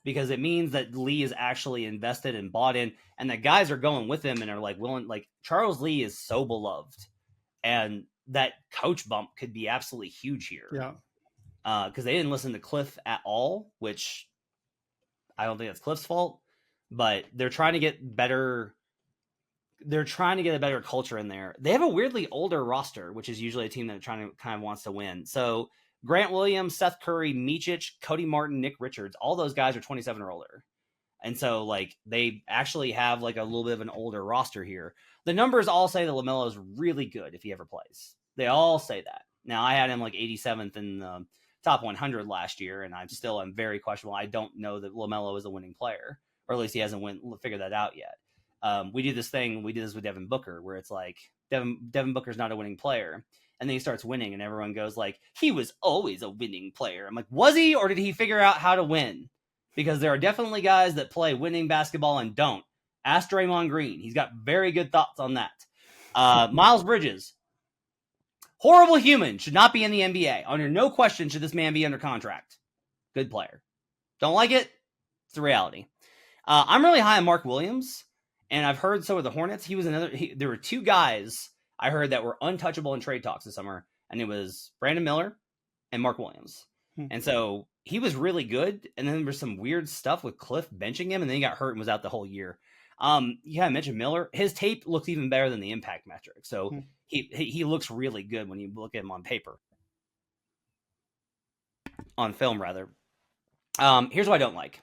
because it means that Lee is actually invested and bought in, and that guys are going with him and are like willing. Like Charles Lee is so beloved, and that coach bump could be absolutely huge here. Yeah. Because they didn't listen to Cliff at all, which I don't think that's Cliff's fault, but they're trying to get better. They're trying to get a better culture in there. They have a weirdly older roster, which is usually a team that kind of wants to win. So Grant Williams, Seth Curry, Micic, Cody Martin, Nick Richards, all those guys are 27 or older. And so like they actually have like a little bit of an older roster here. The numbers all say that LaMelo is really good if he ever plays. They all say that. Now I had him like 87th in the top 100 last year, and I'm very questionable. I don't know that LaMelo is a winning player, or at least he hasn't figured that out yet. We did this with Devin Booker, where it's like Devin Booker's not a winning player, and then he starts winning, and everyone goes like, he was always a winning player. I'm like, was he, or did he figure out how to win? Because there are definitely guys that play winning basketball and don't. Ask Draymond Green. He's got very good thoughts on that. Miles Bridges, horrible human, should not be in the NBA. Under no question should this man be under contract. Good player. Don't like it? It's the reality. I'm really high on Mark Williams, and I've heard so with the Hornets. There were two guys I heard that were untouchable in trade talks this summer, and it was Brandon Miller and Mark Williams. And so he was really good, and then there was some weird stuff with Cliff benching him, and then he got hurt and was out the whole year. I mentioned Miller. His tape looks even better than the impact metric. So he looks really good when you look at him on paper. On film, rather. Here's what I don't like.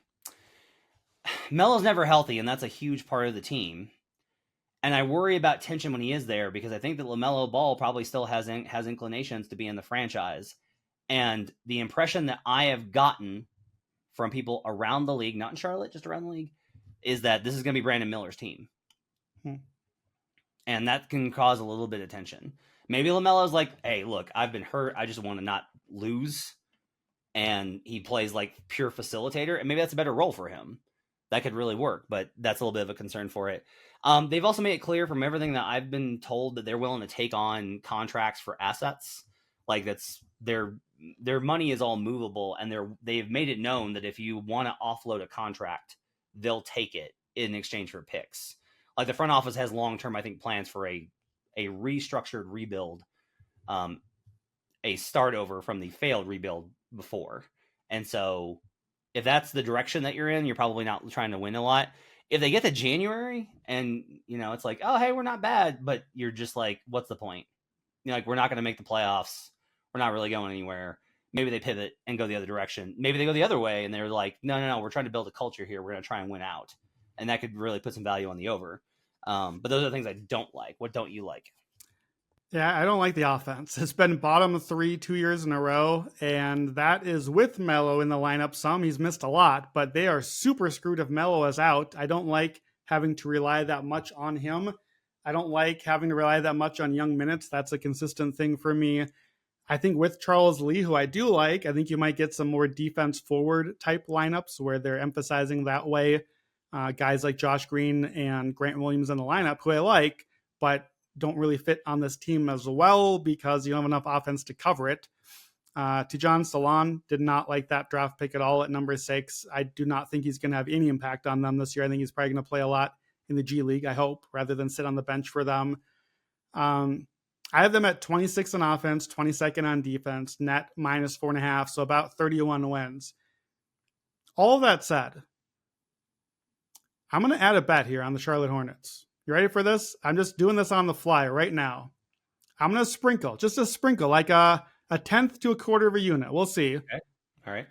Melo's never healthy, and that's a huge part of the team. And I worry about tension when he is there, because I think that LaMelo Ball probably still has inclinations to be in the franchise. And the impression that I have gotten from people around the league, not in Charlotte, just around the league, is that this is going to be Brandon Miller's team. And that can cause a little bit of tension. Maybe LaMelo's like, hey, look, I've been hurt. I just want to not lose. And he plays like pure facilitator. And maybe that's a better role for him. That could really work. But that's a little bit of a concern for it. They've also made it clear from everything that I've been told that they're willing to take on contracts for assets. Like that's their money is all movable. And they've made it known that if you want to offload a contract, they'll take it in exchange for picks. Like the front office has long-term, I think, plans for a restructured rebuild, a start over from the failed rebuild before. And so if that's the direction that you're in, you're probably not trying to win a lot. If they get to January and, it's like, oh, hey, we're not bad, but you're just like, what's the point? Like, we're not going to make the playoffs. We're not really going anywhere. Maybe they pivot and go the other direction. Maybe they go the other way and they're like, no, we're trying to build a culture here. We're going to try and win out. And that could really put some value on the over. But those are the things I don't like. What don't you like? Yeah, I don't like the offense. It's been bottom 3 2 years in a row, and that is with Melo in the lineup. Some he's missed a lot, but they are super screwed if Melo is out. I don't like having to rely that much on him. I don't like having to rely that much on young minutes. That's a consistent thing for me. I think with Charles Lee, who I do like, I think you might get some more defense forward type lineups where they're emphasizing that way. Guys like Josh Green and Grant Williams in the lineup, who I like, but don't really fit on this team as well because you don't have enough offense to cover it. Tijan Salon did not like that draft pick at all at number 6. I do not think he's going to have any impact on them this year. I think he's probably going to play a lot in the G League, I hope, rather than sit on the bench for them. I have them at 26 on offense, 22nd on defense, net minus 4.5, so about 31 wins. All of that said, I'm going to add a bet here on the Charlotte Hornets. You ready for this? I'm just doing this on the fly right now. I'm going to sprinkle, just a sprinkle, like a 1/10 to a quarter of a unit. We'll see. Okay. All right.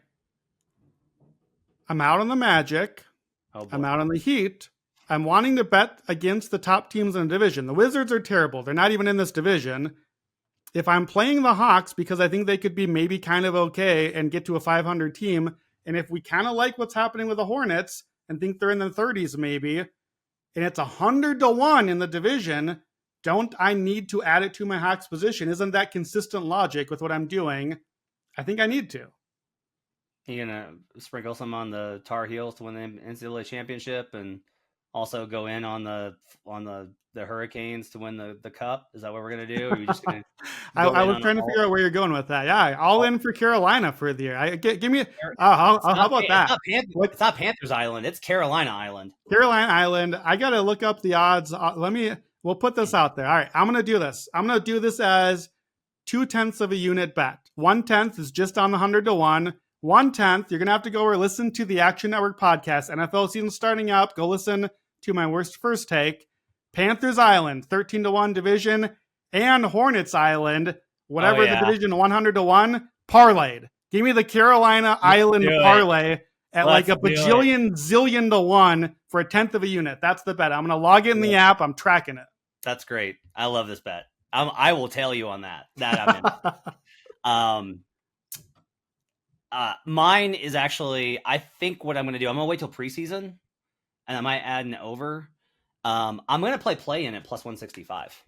I'm out on the Magic. Oh, I'm out on the Heat. I'm wanting to bet against the top teams in the division. The Wizards are terrible. They're not even in this division. If I'm playing the Hawks because I think they could be maybe kind of okay and get to a 500 team, and if we kind of like what's happening with the Hornets and think they're in the 30s maybe, and it's 100-1 in the division, don't I need to add it to my Hawks position? Isn't that consistent logic with what I'm doing? I think I need to. You gonna sprinkle some on the Tar Heels to win the NCAA championship, and also go in on the Hurricanes to win the cup? Is that what we're gonna do? Or are you just gonna I was trying to figure out where you're going with that. Yeah, all in for Carolina for the year. Give me. How about that? It's not Panthers Island. It's Carolina Island. Carolina Island. I gotta look up the odds. We'll put this out there. All right, I'm gonna do this. I'm gonna do this as 0.2 of a unit bet. 1/10 is just on the 100-1. 1/10. You're gonna have to go or listen to the Action Network podcast. NFL season starting up. Go listen to my worst first take. Panthers Island, 13-1 division, and Hornets Island, whatever the division, 100-1 parlayed. Give me the Carolina Island parlay at like a bajillion zillion to 1 for 1/10 of a unit. That's the bet. I'm gonna log it in the app. I'm tracking it. That's great. I love this bet. I will tell you on that. I'm in. Mine is actually, I think what I'm going to do, I'm going to wait till preseason, and I might add an over. I'm going to play in at plus 165.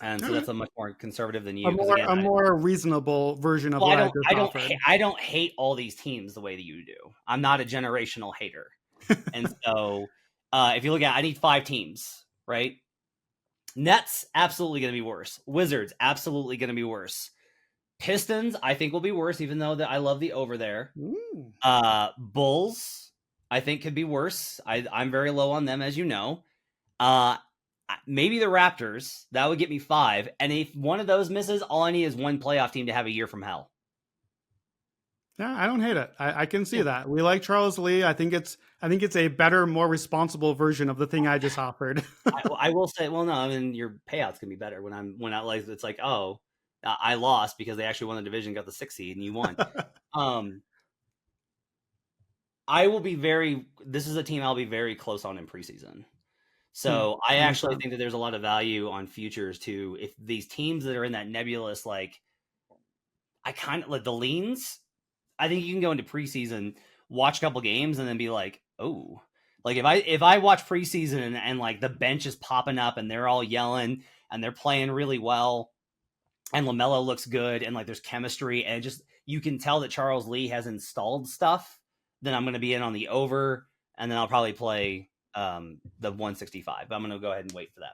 And so that's a much more conservative than you. A more reasonable version of what I just offered. I don't hate all these teams the way that you do. I'm not a generational hater. And so if you look at, I need 5 teams, right? Nets, absolutely going to be worse. Wizards, absolutely going to be worse. Pistons, I think will be worse, even though I love the over there. Bulls, I think could be worse. I'm very low on them, as you know. Maybe the Raptors, that would get me 5. And if one of those misses, all I need is one playoff team to have a year from hell. Yeah, I don't hate it. I can see that. We like Charles Lee. I think it's a better, more responsible version of the thing I just offered. I will say, well, no, I mean your payouts can be better when I like it's like, oh, I lost because they actually won the division, got the 6th seed, and you won. I will be this is a team I'll be very close on in preseason. So I actually think that there's a lot of value on futures too. If these teams that are in that nebulous, like I kind of like the leans, I think you can go into preseason, watch a couple games, and then be like, oh, like if I watch preseason and like the bench is popping up and they're all yelling and they're playing really well and LaMelo looks good and like there's chemistry and just you can tell that Charles Lee has installed stuff, then I'm going to be in on the over, and then I'll probably play the 165. But I'm going to go ahead and wait for that.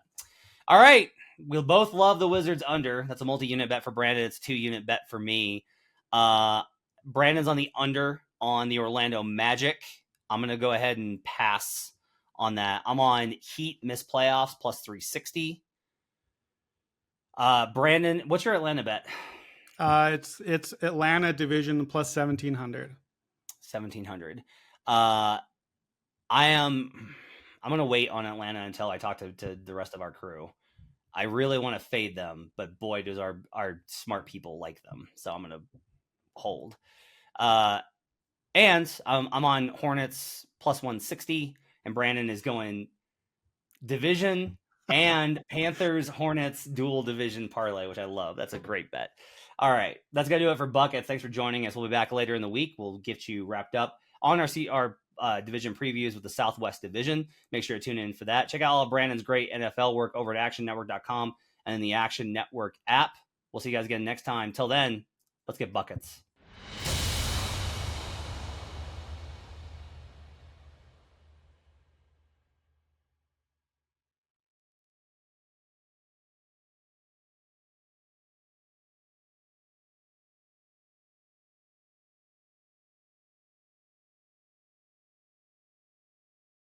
All right. We'll both love the Wizards under. That's a multi-unit bet for Brandon. It's a 2-unit bet for me. Brandon's on the under on the Orlando Magic. I'm going to go ahead and pass on that. I'm on Heat miss playoffs plus 360. Brandon, what's your Atlanta bet? It's Atlanta division plus 1,700. 1,700. I'm going to wait on Atlanta until I talk to the rest of our crew. I really want to fade them, but boy, does our smart people like them. So I'm going to hold. And I'm on Hornets plus 160, and Brandon is going division and Panthers Hornets dual division parlay, which I love. That's a great bet. All right, that's gonna do it for buckets. Thanks for joining us. We'll be back later in the week. We'll get you wrapped up on our division previews with the Southwest Division. Make sure to tune in for that. Check out all of Brandon's great NFL work over at actionnetwork.com and in the Action Network app. We'll see you guys again next time. Till then, let's get buckets.